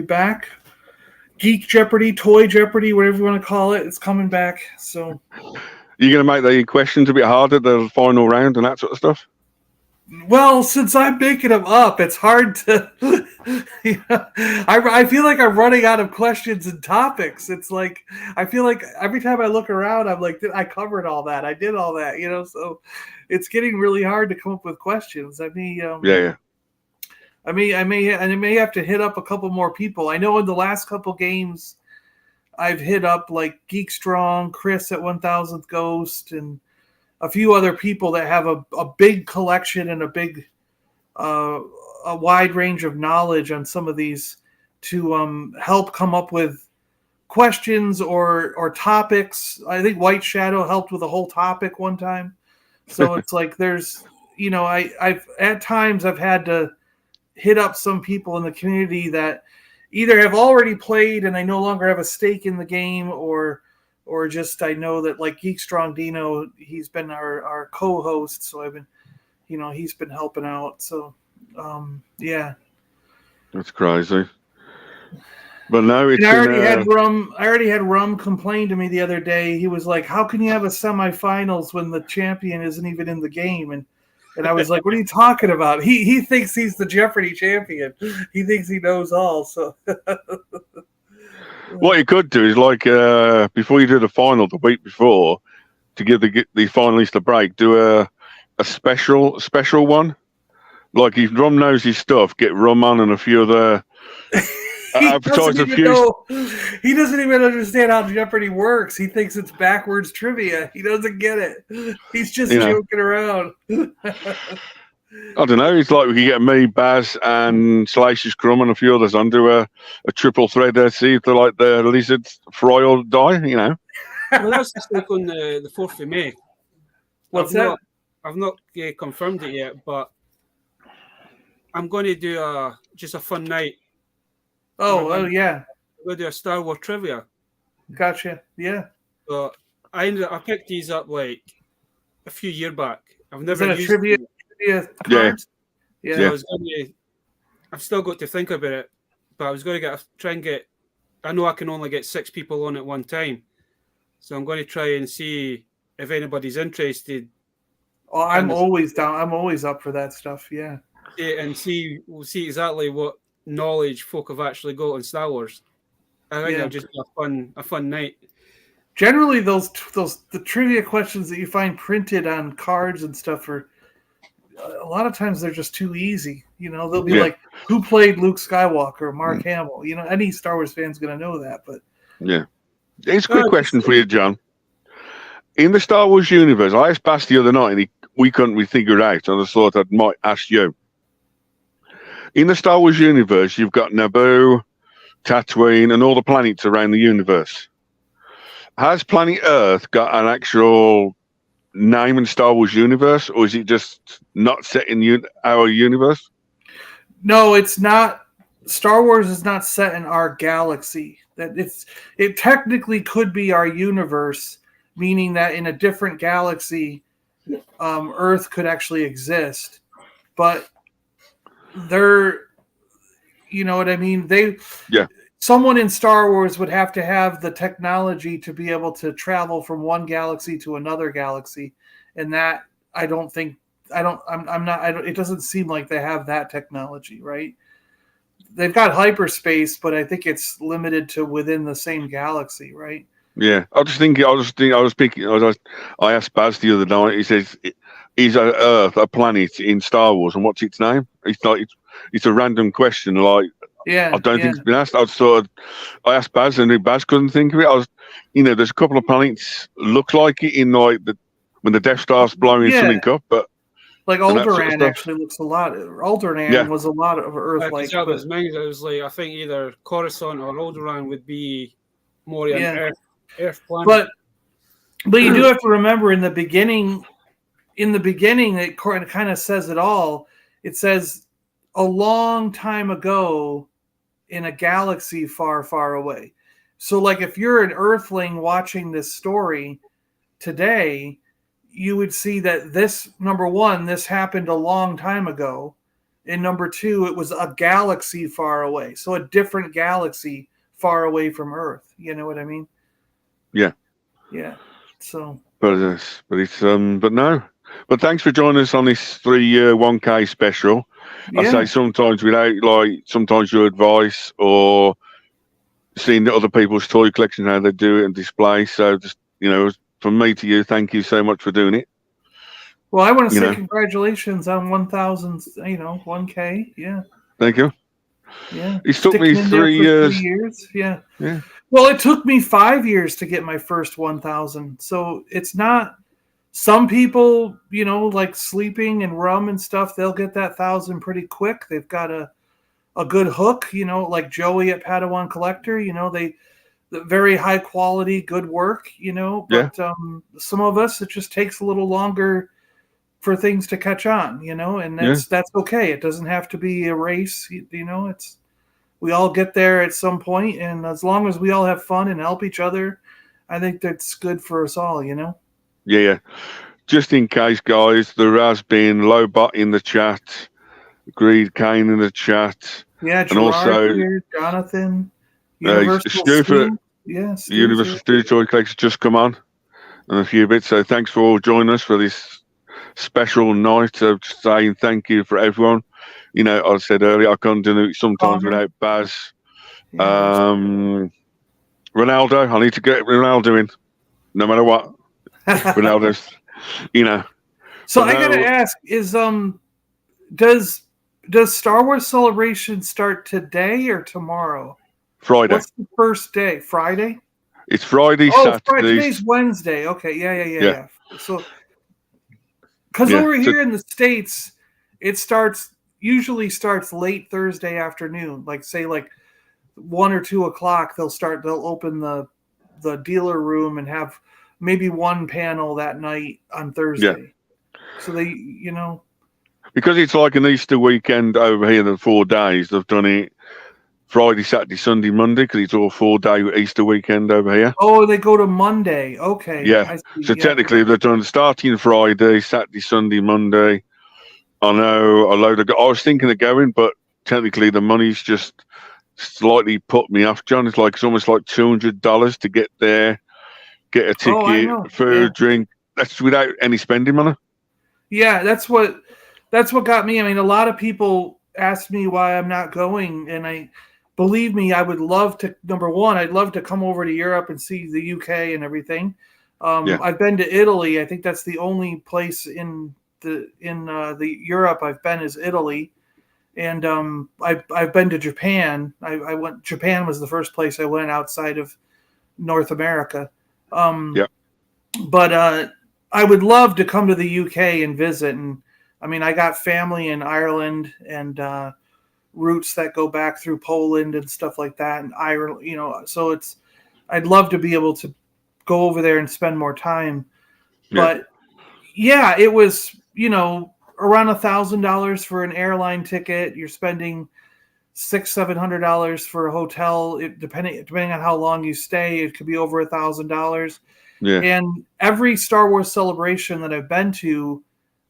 back. Geek Jeopardy, Toy Jeopardy, whatever you want to call it, it's coming back. So you're going to make the questions a bit harder, the final round and that sort of stuff? Well, since I'm making them up, it's hard to. I feel like I'm running out of questions and topics. It's like I feel like every time I look around, I'm like, I covered all that. I did all that, So it's getting really hard to come up with questions. I may have to hit up a couple more people. I know in the last couple games, I've hit up like Geek Strong, Chris at 1000th Ghost, and a few other people that have a big collection and a big, a wide range of knowledge on some of these to help come up with questions or topics. I think White Shadow helped with a whole topic one time. So it's like there's, I've at times I've had to hit up some people in the community that either have already played and I no longer have a stake in the game, or just I know that like Geek Strong Dino, he's been our co-host, so I've been, he's been helping out. So, that's crazy. But no, it's. I already had Rum complain to me the other day. He was like, "How can you have a semifinals when the champion isn't even in the game?" And I was like, "What are you talking about?" He thinks he's the Jeopardy champion. He thinks he knows all. So. What you could do is before you do the final the week before, to give the finalists a break, do a special one. Like if Rum knows his stuff, get Rum on and a few other. He doesn't even understand how Jeopardy works. He thinks it's backwards trivia. He doesn't get it. He's just joking around. I don't know. It's like we could get me, Baz, and Salacious Crumb and a few others on, do a triple thread there, see if they're like the lizards fry or die, Well, that's just like on the 4th of May. What's that? I've not confirmed it yet, but I'm going to do just a fun night. Oh, yeah. I'm going to do a Star Wars trivia. Gotcha. Yeah. So I picked these up like a few years back. I've never used trivia. Cards? Yeah. So I've still got to think about it, but I was going to try and get. I know I can only get 6 people on at one time, so I'm going to try and see if anybody's interested. Oh, I'm always down. I'm always up for that stuff. Yeah. And we'll see exactly what knowledge folk have actually got on Star Wars. I think it'll just be a fun night. Generally, the trivia questions that you find printed on cards and stuff are a lot of times they're just too easy. They'll be Yeah. like, who played Luke Skywalker? Mark Hamill. Any Star Wars fan's going to know that. But Yeah. It's a quick question for you, John. In the Star Wars universe, I asked Bass the other night, and we couldn't figure it out. So I just thought I might ask you. In the Star Wars universe, you've got Naboo, Tatooine, and all the planets around the universe. Has planet Earth got an actual name in Star Wars universe, or is it just not set in our universe? No, it's not. Star Wars is not set in our galaxy. It technically could be our universe, meaning that in a different galaxy, Earth could actually exist. But you know what I mean? Someone in Star Wars would have to have the technology to be able to travel from one galaxy to another galaxy, and that it doesn't seem like they have that technology, right? They've got hyperspace, but I think it's limited to within the same galaxy, right? Yeah, I asked Baz the other night. He says, "Is Earth a planet in Star Wars, and what's its name?" It's a random question. Like, I don't think it's been asked. I asked Baz, and Baz couldn't think of it. There's a couple of planets look like it in like when the Death Star's blowing something up, but like Alderaan actually looks a lot. Alderaan was a lot of Earth-like. I was like, I think either Coruscant or Alderaan would be more an Earth planet. But you do have to remember in the beginning, it kind of says it all. It says a long time ago in a galaxy far, far away. So, like, if you're an Earthling watching this story today, you would see that this, number one, this happened a long time ago. And number two, it was a galaxy far away. So a different galaxy far away from Earth. You know what I mean? Yeah. Yeah. So. But no. But thanks for joining us on this 3-year 1K special. I say sometimes sometimes your advice or seeing the other people's toy collection, how they do it and display. So just, from me to you, thank you so much for doing it. Well, I want to say congratulations on 1,000, 1K. Yeah. Thank you. Yeah. It took me 3 years. 3 years. Yeah. Yeah. Well, it took me 5 years to get my first 1,000. So it's not, some people, like sleeping and rum and stuff, they'll get that 1,000 pretty quick. They've got a good hook, like Joey at Padawan Collector, the very high quality, good work, but some of us, it just takes a little longer for things to catch on, and that's okay. It doesn't have to be a race, we all get there at some point, and as long as we all have fun and help each other, I think that's good for us all, Yeah. Just in case, guys, there has been Lobot in the chat, Greed Kane in the chat. Yeah, and also here, Jonathan. Stu Universal Stu Toy Collector just come on and a few bits. So thanks for all joining us for this special night of saying thank you for everyone. I said earlier I couldn't do it sometimes without Baz. Ronaldo, I need to get Ronaldo in, no matter what. Ronaldo's, So I gotta ask: does Star Wars Celebration start today or tomorrow? Friday. What's the first day? Friday? It's Friday, Saturday. Today's Wednesday. Okay, yeah. So, because over here in the States, it usually starts late Thursday afternoon. Like, say, 1 or 2 o'clock, they'll open the dealer room and have maybe one panel that night on Thursday. Yeah. So they, because it's like an Easter weekend over here, the 4 days, they've done it Friday, Saturday, Sunday, Monday, because it's all 4-day Easter weekend over here. Oh, they go to Monday. Okay. Yeah. So technically, they're done starting Friday, Saturday, Sunday, Monday. I know I was thinking of going, but technically the money's just slightly put me off, John. It's almost like $200 to get there, get a ticket, food, drink. That's without any spending money. Yeah, that's what got me. I mean, a lot of people ask me why I'm not going, and believe me, I would love to. Number one, I'd love to come over to Europe and see the UK and everything. I've been to Italy. I think that's the only place in the Europe I've been is Italy, and I've been to Japan. Japan was the first place I went outside of North America. Yeah. But I would love to come to the UK and visit. And I mean, I got family in Ireland and roots that go back through Poland and stuff like that, and Ireland. So I'd love to be able to go over there and spend more time. Yeah. But yeah, it was around $1,000 for an airline ticket. You're spending $600-700 for a hotel. Depending on how long you stay, it could be over $1,000. Yeah. And every Star Wars celebration that I've been to,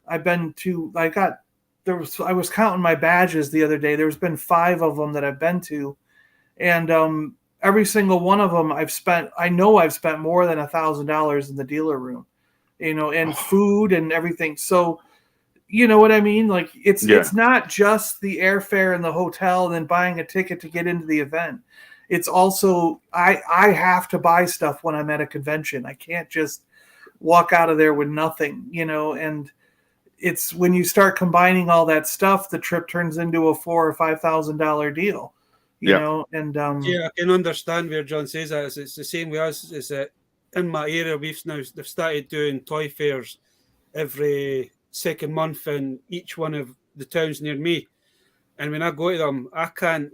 I was counting my badges the other day. There's been 5 of them that I've been to, and every single one of them I've spent more than $1,000 in the dealer room, and food and everything. So, you know what I mean? Like it's not just the airfare and the hotel and then buying a ticket to get into the event. It's also I have to buy stuff when I'm at a convention. I can't just walk out of there with nothing, and it's when you start combining all that stuff, the trip turns into a $4,000 or $5,000 deal, you know. And I can understand where John says that. It's the same with us. Is that in my area they've started doing toy fairs every second month in each one of the towns near me. And when I go to them, I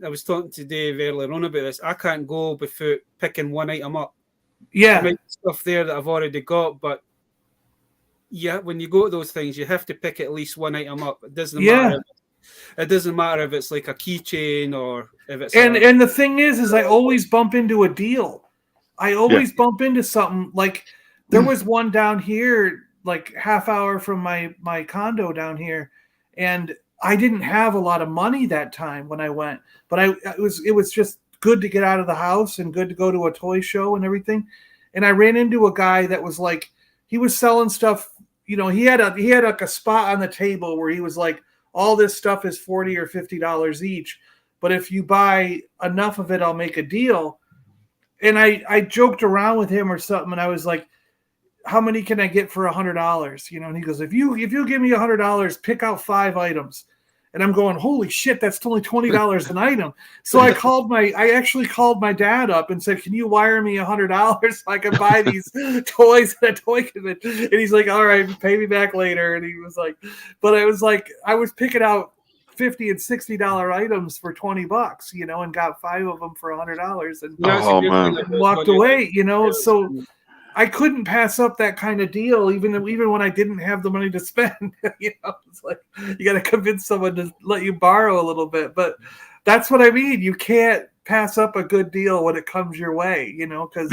was talking to Dave earlier on about this, I can't go without picking one item up. Yeah. There might be stuff there that I've already got, but yeah, when you go to those things, you have to pick at least one item up. It doesn't matter. It doesn't matter if it's like a keychain or if it's and the thing is I always bump into a deal. I always bump into something. Like there was one down here, like half hour from my condo down here, and I didn't have a lot of money that time when I went, but it was just good to get out of the house and good to go to a toy show and everything. And I ran into a guy that was like, he was selling stuff. He had like a spot on the table where he was like, all this stuff is $40 or $50 each, but if you buy enough of it, I'll make a deal. And I joked around with him or something, and I was like, how many can I get for $100? And he goes, if you give me $100, pick out 5 items. And I'm going, holy shit, that's only $20 an item. So I actually called my dad up and said, can you wire me $100 so I can buy these toys at a toy convention? And he's like, all right, pay me back later. And he was like, but I was like, I was picking out $50 and $60 items for $20, and got 5 of them for $100 and walked away, So I couldn't pass up that kind of deal, even when I didn't have the money to spend. It's like you got to convince someone to let you borrow a little bit. But that's what I mean. You can't pass up a good deal when it comes your way, because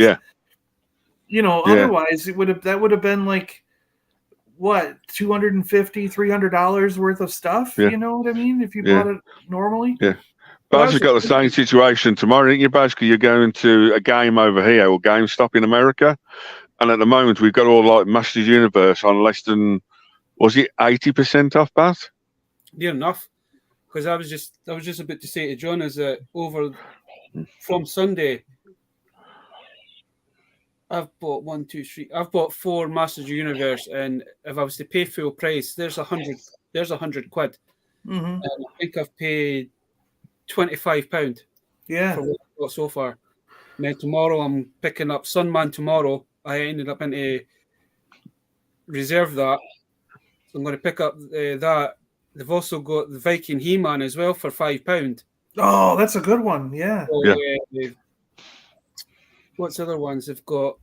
otherwise that would have been like what, $250, $300 worth of stuff. You know what I mean? If you bought it normally. Yeah. Basically got the same situation tomorrow, ain't you? Basically, you're going to a game over here or GameStop in America, and at the moment we've got all like Masters Universe on less than, was it 80% off, Bat? Near enough, because I was just about to say to John is that over from Sunday, I've bought 1, 2, 3. I've bought 4 Masters Universe, and if I was to pay full price, there's £100. There's £100. Mm-hmm. And I think I've paid £25 for what I've got so far. And then tomorrow I'm picking up Sunman tomorrow. I ended up into reserve that. So I'm going to pick up that. They've also got the Viking He-Man as well for £5. Oh, that's a good one. Yeah. So, what's the other ones? They've got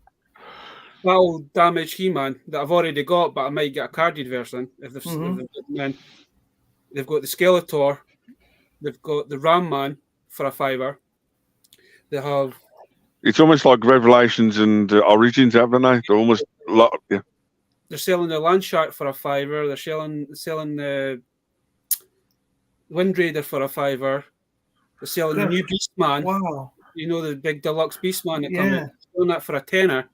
Battle Damage He-Man that I've already got, but I might get a carded version if they've in. They've got the Skeletor. They've got the Ram Man for £5. They have. It's almost like Revelations and Origins, haven't they? They're almost a lot. Yeah. They're selling the Landshark for £5. They're selling the Wind Raider for £5. They're selling the new Beastman. Wow. The big deluxe Beastman that comes out. They're selling that for £10.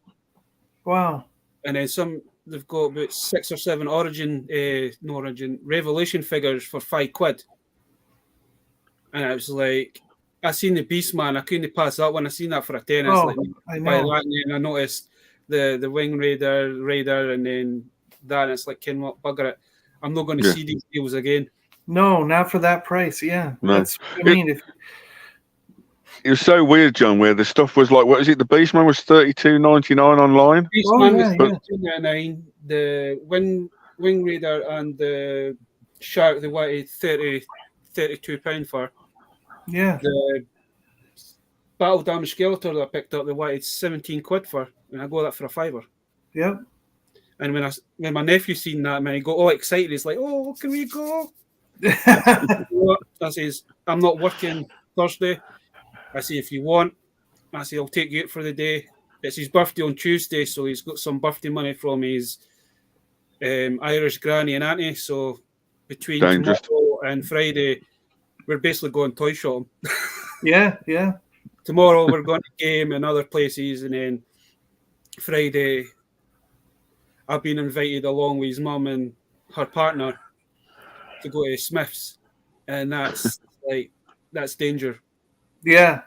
Wow. And then they've got about 6 or 7 Revelation figures for £5. And I was like, I seen the Beastman. I couldn't pass that one. I seen that for a £10. I know. And I noticed the Wing Raider, and then that. And it's like, bugger it. I'm not going to see these deals again. No, not for that price. Yeah, No. that's what I mean. It was so weird, John, where the stuff was like, what is it? The Beastman was $32.99 online. Beastman yeah, was $32.99. The Wing Raider and the Shark they wanted £32 for. Yeah. The Battle Damage Skeletor that I picked up they wanted £17 for, and I got that for a £5. Yep. And when my nephew seen that, man, he got all excited. He's like, "Oh, can we go?" I says, "I'm not working Thursday." I say, "If you want," I say, "I'll take you out for the day." It's his birthday on Tuesday, so he's got some birthday money from his Irish granny and auntie. So between tomorrow and Friday, we're basically going toy shopping. Yeah. Tomorrow we're going to game and other places, and then Friday I've been invited along with his mum and her partner to go to Smith's, and that's that's danger. Yeah.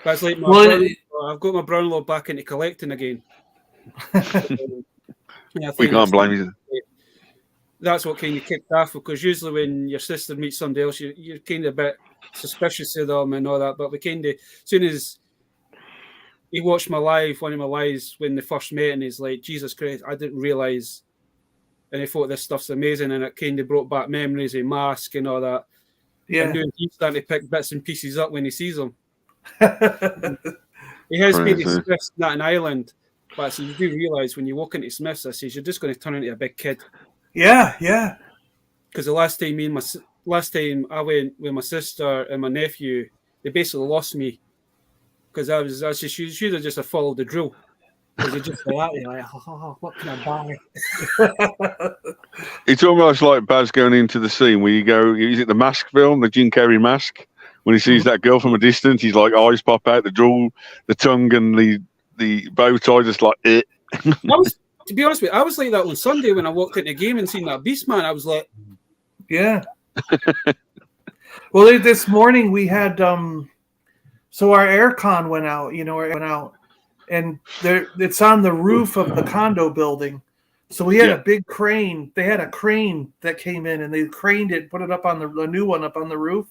That's like I've got my brother-in-law back into collecting again. We can't blame you. That's what kind of kicked off, because usually when your sister meets somebody else, you're kind of a bit suspicious of them and all that. But we kind of, as soon as he watched one of my lives when they first met, and he's like, Jesus Christ, I didn't realise. And he thought this stuff's amazing, and it kind of brought back memories of Mask and all that. Yeah. And he's starting to pick bits and pieces up when he sees them. He has been to Smith's, not an island, but I said, you do realise when you walk into Smith's, I says, you're just going to turn into a big kid. Yeah. Because the last time I went with my sister and my nephew, they basically lost me. Because I was just, you should have just followed the drill. Because you're just like, what can I buy? It's almost like Baz going into the scene where you go, is it the Mask film, the Jim Carrey Mask? When he sees that girl from a distance, he's like, eyes pop out, the drool, the tongue, and the bow tie, just like, eh. To be honest with you, I was like that on Sunday when I walked into the game and seen that Beastman. I was like, yeah. Well, this morning we had, so our aircon went out, and it's on the roof of the condo building. So we had a big crane. They had a crane that came in, and they craned it, put it up on the new one up on the roof.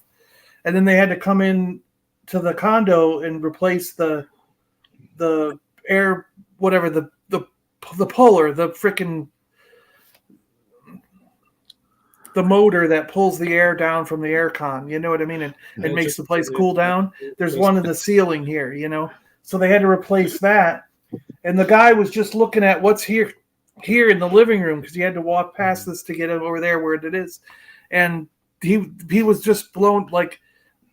And then they had to come in to the condo and replace the air, whatever, the puller, the freaking the motor that pulls the air down from the aircon. You know what I mean? And makes the place cool down. There's one in the ceiling here, So they had to replace that. And the guy was just looking at what's here in the living room, because he had to walk past this to get it over there where it is. And he was just blown like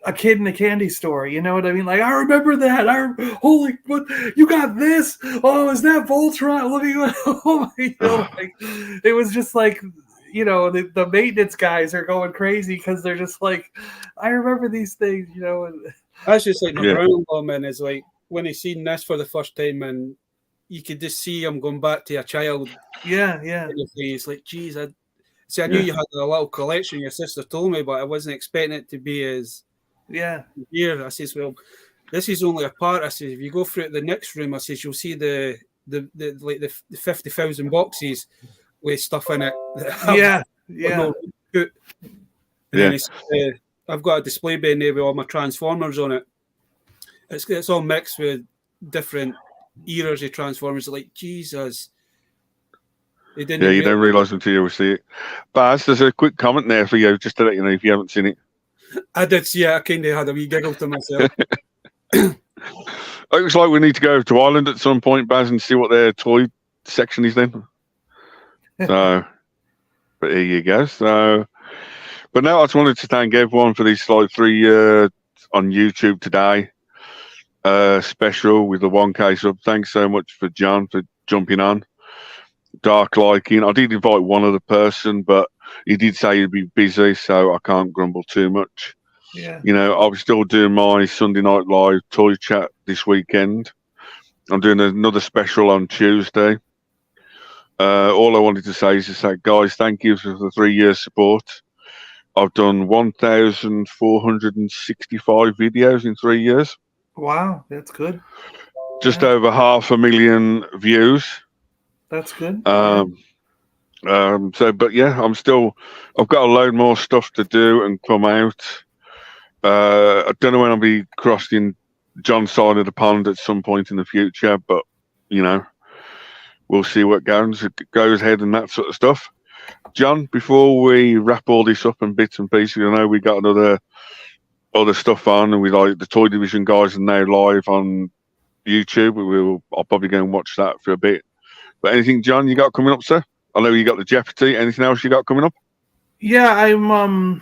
a kid in a candy store, you know what I mean? Like, I remember that. Holy, what you got this? Oh, is that Voltron? Let me go. Oh my God! Like, it was just like, the maintenance guys are going crazy because they're just like, I remember these things, That's just like my brother-in-law, man. Is like when he seen this for the first time, and you could just see him going back to a child. Yeah. He's like, geez, I knew you had a little collection. Your sister told me, but I wasn't expecting it to be as. Yeah. Here, I says, well, this is only a part. I says, if you go through the next room, I says, you'll see the 50,000 boxes with stuff in it. Yeah. And then he said, I've got a display bay in there with all my Transformers on it. It's all mixed with different eras of Transformers. Like, Jesus. You don't realise until you see it. Baz, there's a quick comment there for you, just to let you know if you haven't seen it. I did see it. I kind of had a wee giggle to myself. It looks like we need to go to Ireland at some point, Baz, and see what their toy section is then. So, but here you go. So, but now I just wanted to thank everyone for this 3 on YouTube today special with the 1K sub. Thanks so much for John for jumping on. Dark Liking. I did invite one other person, but he did say he'd be busy, so I can't grumble too much. Yeah. I'm still doing my Sunday Night Live toy chat this weekend. I'm doing another special on Tuesday. All I wanted to say is guys, thank you for the 3 years support. I've done 1,465 videos in 3 years. Wow, that's good. Just over 500,000 views. That's good. But yeah, I've got a load more stuff to do and come out. I don't know when I'll be crossing John's side of the pond at some point in the future, but we'll see what goes ahead and that sort of stuff. John, before we wrap all this up in bits and pieces, I know we got other stuff on, and we like the Toy Division guys are now live on YouTube. I'll probably go and watch that for a bit. But anything, John, you got coming up, sir? I know you got the Jeopardy. Anything else you got coming up? Yeah, I'm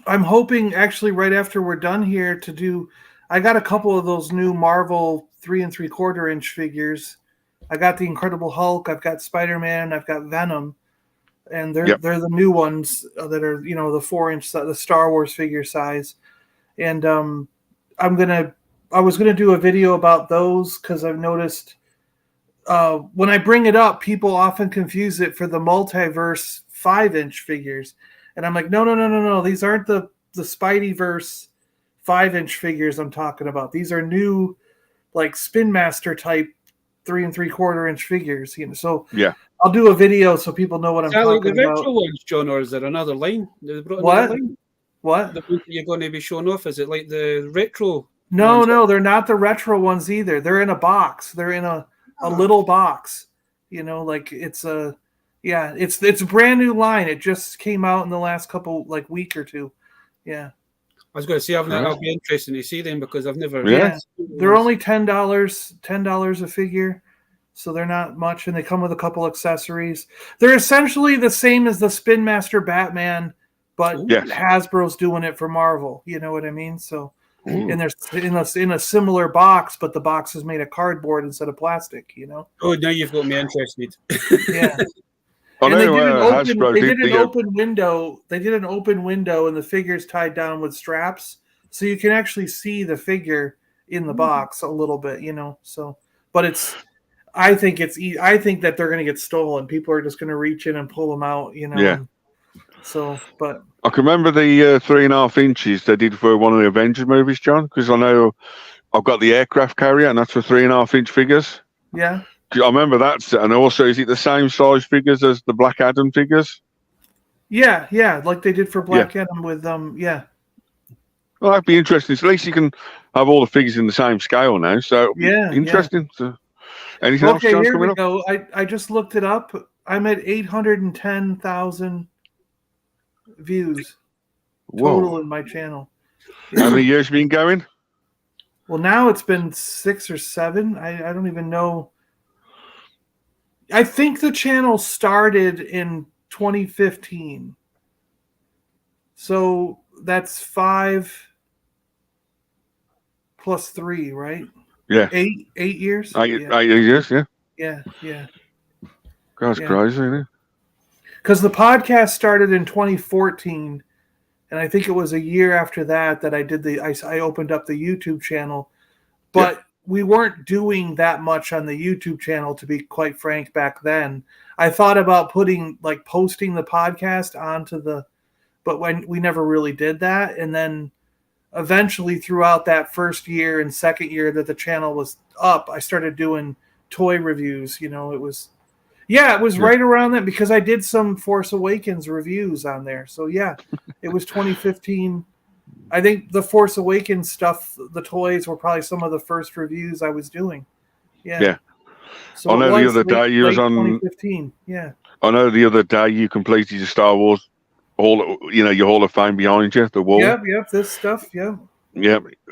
hoping actually right after we're done here to do. I got a couple of those new Marvel 3 3/4 inch figures. I got the Incredible Hulk. I've got Spider-Man. I've got Venom, and they're the new ones that are the 4-inch, the Star Wars figure size. And I was gonna do a video about those because I've noticed when I bring it up, people often confuse it for the multiverse 5-inch figures. And I'm like, no. These aren't the Spideyverse 5-inch figures I'm talking about. These are new, like Spin Master type 3 3/4 inch figures. So yeah, I'll do a video so people know what I'm talking like the about. retro ones, John, or is there another line? They brought What? another line? What? The ones that you're going to be showing off? Is it like the retro? No, they're not the retro ones either. They're in a box. They're in a little box. Like it's a. Yeah, it's a brand new line. It just came out in the last week or two. Yeah. I was going to say I'll be interested to see them because I've never. Yeah, they're only $10 a figure, so they're not much, and they come with a couple accessories. They're essentially the same as the Spin Master Batman, but Hasbro's doing it for Marvel. You know what I mean? So, and they're in a similar box, but the box is made of cardboard instead of plastic. Oh, now you've got me interested. Yeah. And they did an open window. They did an open window, and the figure's tied down with straps, so you can actually see the figure in the box a little bit. So, but I think that they're going to get stolen. People are just going to reach in and pull them out. Yeah. So, but I can remember the 3.5 inches they did for one of the Avengers movies, John, because I know I've got the aircraft carrier, and that's for 3.5 inch figures. Yeah. I remember that, and also, is it the same size figures as the Black Adam figures? Yeah, like they did for Black Adam with yeah. Well, that'd be interesting. So at least you can have all the figures in the same scale now. So interesting. Yeah. So, anything else, John, here we up? go. I just looked it up. I'm at 810,000 views total in my channel. How many years have you been going? Well, now it's been 6 or 7. I don't even know. I think the channel started in 2015. So that's 5 plus 3, right? Yeah. 8 years? 8 years, yeah. Yeah. That's crazy, isn't it? Because the podcast started in 2014, and I think it was a year after that I opened up the YouTube channel. But we weren't doing that much on the YouTube channel, to be quite frank, back then. I thought about posting the podcast but when we never really did that. And then eventually throughout that first year and second year that the channel was up, I started doing toy reviews. It was right around that, because I did some Force Awakens reviews on there. So it was 2015. I think the Force Awakens stuff, the toys, were probably some of the first reviews I was doing. Yeah. So I know the other day you was on 2015. Yeah. I know the other day you completed your Star Wars your Hall of Fame behind you, the wall. Yep, this stuff, Yeah.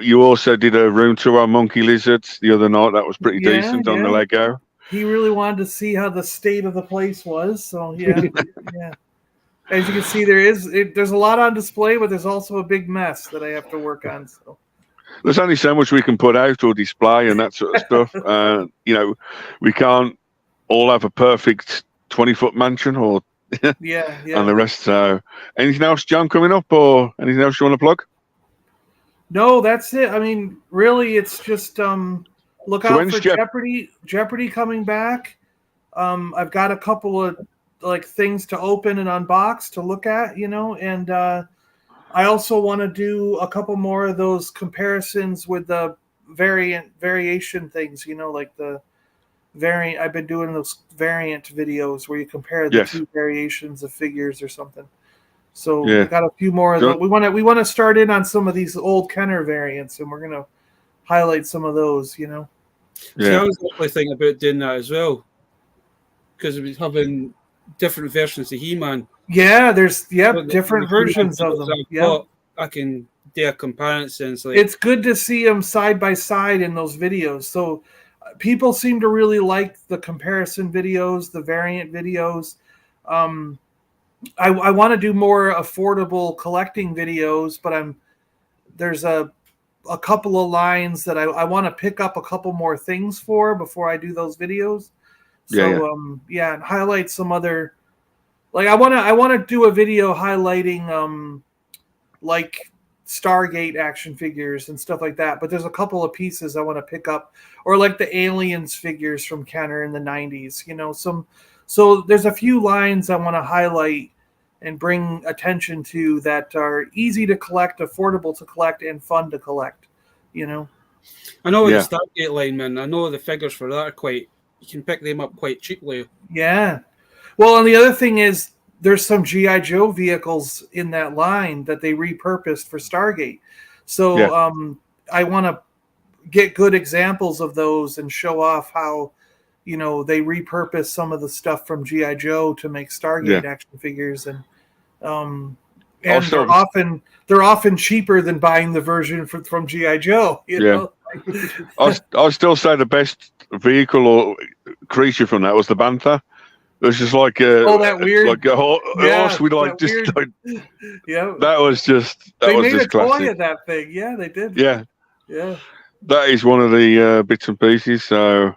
You also did a room tour on Monkey Lizards the other night. That was pretty decent on the Lego. He really wanted to see how the state of the place was. So yeah. As you can see, there's a lot on display, but there's also a big mess that I have to work on. So there's only so much we can put out or display and that sort of stuff. We can't all have a perfect 20-foot mansion or and the rest. So anything else, John, coming up, or anything else you want to plug? No, that's it. I mean, really, it's just look out for Jeopardy coming back. I've got a couple of things to open and unbox to look at, and I also want to do a couple more of those comparisons with the variation things, like the variant. I've been doing those variant videos where you compare the Yes. two variations of figures or something. So Yeah. we got a few more of those. We want to start in on some of these old Kenner variants, and we're gonna highlight some of those. You know. See, Yeah. I was actually thinking about doing that as well, because we're having different versions of He-Man. Yeah, there's But different the He-Man versions of figures them. I've Yeah, got, I can do a comparison. Like, it's good to see them side by side in those videos. So people seem to really like the comparison videos, the variant videos. I want to do more affordable collecting videos, but there's a couple of lines that I want to pick up a couple more things for before I do those videos. So and highlight some other, like I want to do a video highlighting like Stargate action figures and stuff like that. But there's a couple of pieces I want to pick up, or like the Aliens figures from Kenner in the 90s. You know, so there's a few lines I want to highlight and bring attention to that are easy to collect, affordable to collect, and fun to collect. You know. I know the Stargate line, man. I know the figures for that are quite. You can pick them up quite cheaply. Yeah. Well, and the other thing is, there's some G.I. Joe vehicles in that line that they repurposed for Stargate. So I want to get good examples of those and show off how, you know, they repurpose some of the stuff from G.I. Joe to make Stargate action figures, and they're often cheaper than buying the version from G.I. Joe. You know? I still say the best vehicle or creature from that was the Bantha. It was just like that weird, like a horse with like just weird, like, yeah. That was just they made just a classic. toy of that thing. Yeah, they did. Yeah. Yeah. That is one of the bits and pieces. So,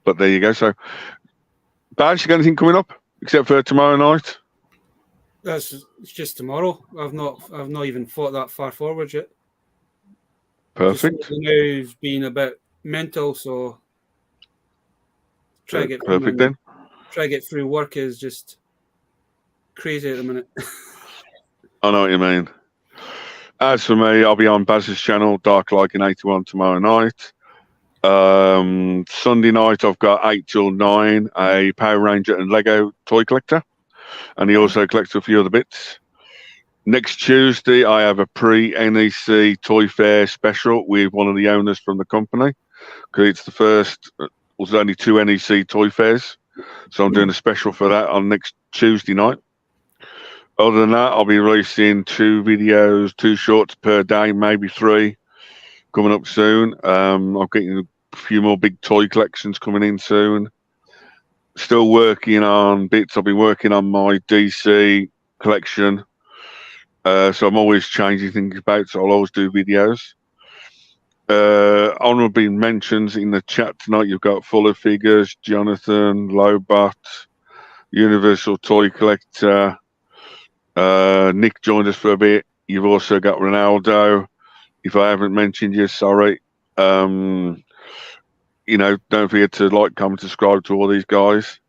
but there you go. So, Baz, you got anything coming up except for tomorrow night? It's just tomorrow. I've not even thought that far forward yet. Perfect. Now's been a bit mental, so try to get perfect then. Try to get through work is just crazy at the minute. I know what you mean. As for me, I'll be on Baz's channel, Dark Liking 81 tomorrow night. Sunday night, I've got 8 till 9, a Power Ranger and Lego toy collector. And he also collects a few other bits. Next Tuesday, I have a pre-NEC Toy Fair special with one of the owners from the company. Because it's the first, there's only 2 NEC Toy Fairs. So I'm doing a special for that on next Tuesday night. Other than that, I'll be releasing 2 videos, 2 shorts per day, maybe 3, coming up soon. I'm getting a few more big toy collections coming in soon. Still working on bits. I've been working on my DC collection. So I'm always changing things about, so I'll always do videos. Honorable mentions in the chat tonight. You've got Fuller Figures, Jonathan, Lobot, Universal Toy Collector. Nick joined us for a bit. You've also got Ronaldo. If I haven't mentioned you, sorry. You know, don't forget to like, comment, subscribe to all these guys.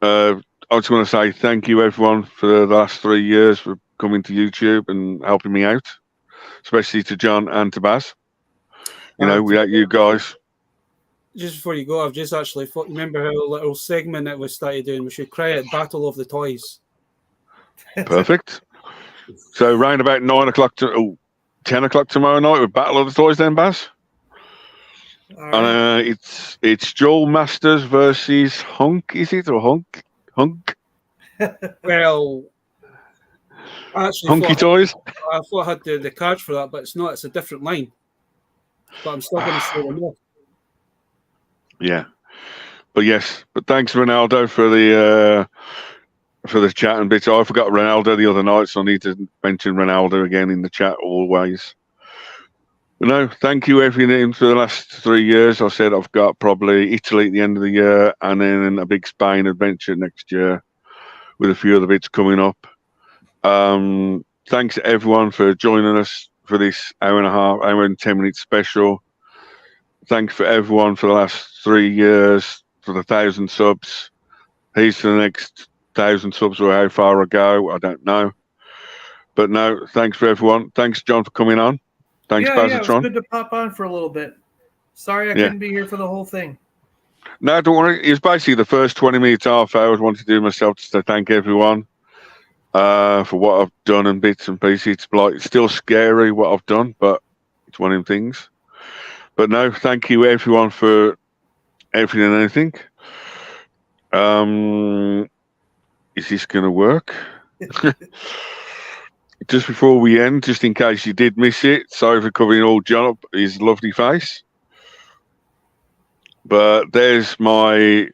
I just want to say thank you, everyone, for the last 3 years for coming to YouTube and helping me out, especially to John and to Baz. You know, without you guys. Just before you go, I've just actually thought, remember how little segment that we started doing? We should credit Battle of the Toys. Perfect. So round about 9 o'clock to 10 o'clock tomorrow night with Battle of the Toys then, Baz. Right. And it's Joel Masters versus Hunk, is it? Or Hunk? Well, actually Hunky Toys? I thought I had the cards for that, but it's not. It's a different line. But I'm still going to show them off. Yeah. But yes, but thanks, Ronaldo, for the chat and bits. I forgot Ronaldo the other night, so I need to mention Ronaldo again in the chat always. But no, thank you everything for the last 3 years. I said I've got probably Italy at the end of the year and then a big Spain adventure next year with a few other bits coming up. Thanks everyone for joining us for this hour and 10 minute special. Thanks for everyone for the last 3 years, for the 1,000 subs. Here's to the next 1,000 subs, or how far I go, I don't know. But no, thanks for everyone. Thanks, John, for coming on. Thanks, Yeah, it was Bazatron. good to pop on for a little bit. Sorry I couldn't be here for the whole thing. No, don't worry. It's basically the first 20 minutes, half hour. I wanted to do myself just to thank everyone for what I've done and bits and pieces. It's like it's still scary what I've done, but it's one of them things. But no, thank you everyone for everything and anything. Is this going to work? Just before we end, just in case you did miss it, sorry for covering all John up his lovely face. But there's my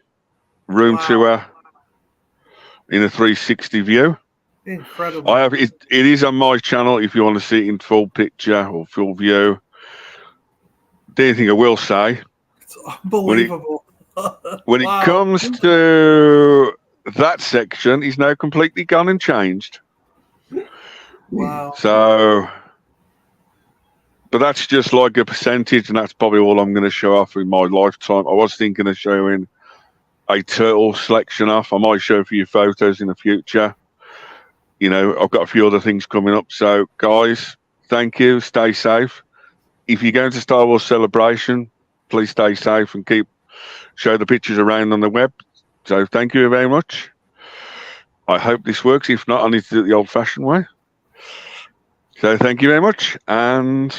room tour in a 360 view. Incredible. I have it. It is on my channel if you want to see it in full picture or full view. The only thing I will say, It's unbelievable. When it comes to that section, he's now completely gone and changed. Wow. So, but that's just like a percentage, and that's probably all I'm going to show off in my lifetime. I was thinking of showing a turtle selection off. I might show a few photos in the future. You know, I've got a few other things coming up. So, guys, thank you. Stay safe. If you're going to Star Wars Celebration, please stay safe and show the pictures around on the web. So, thank you very much. I hope this works. If not, I need to do it the old-fashioned way. So, thank you very much, and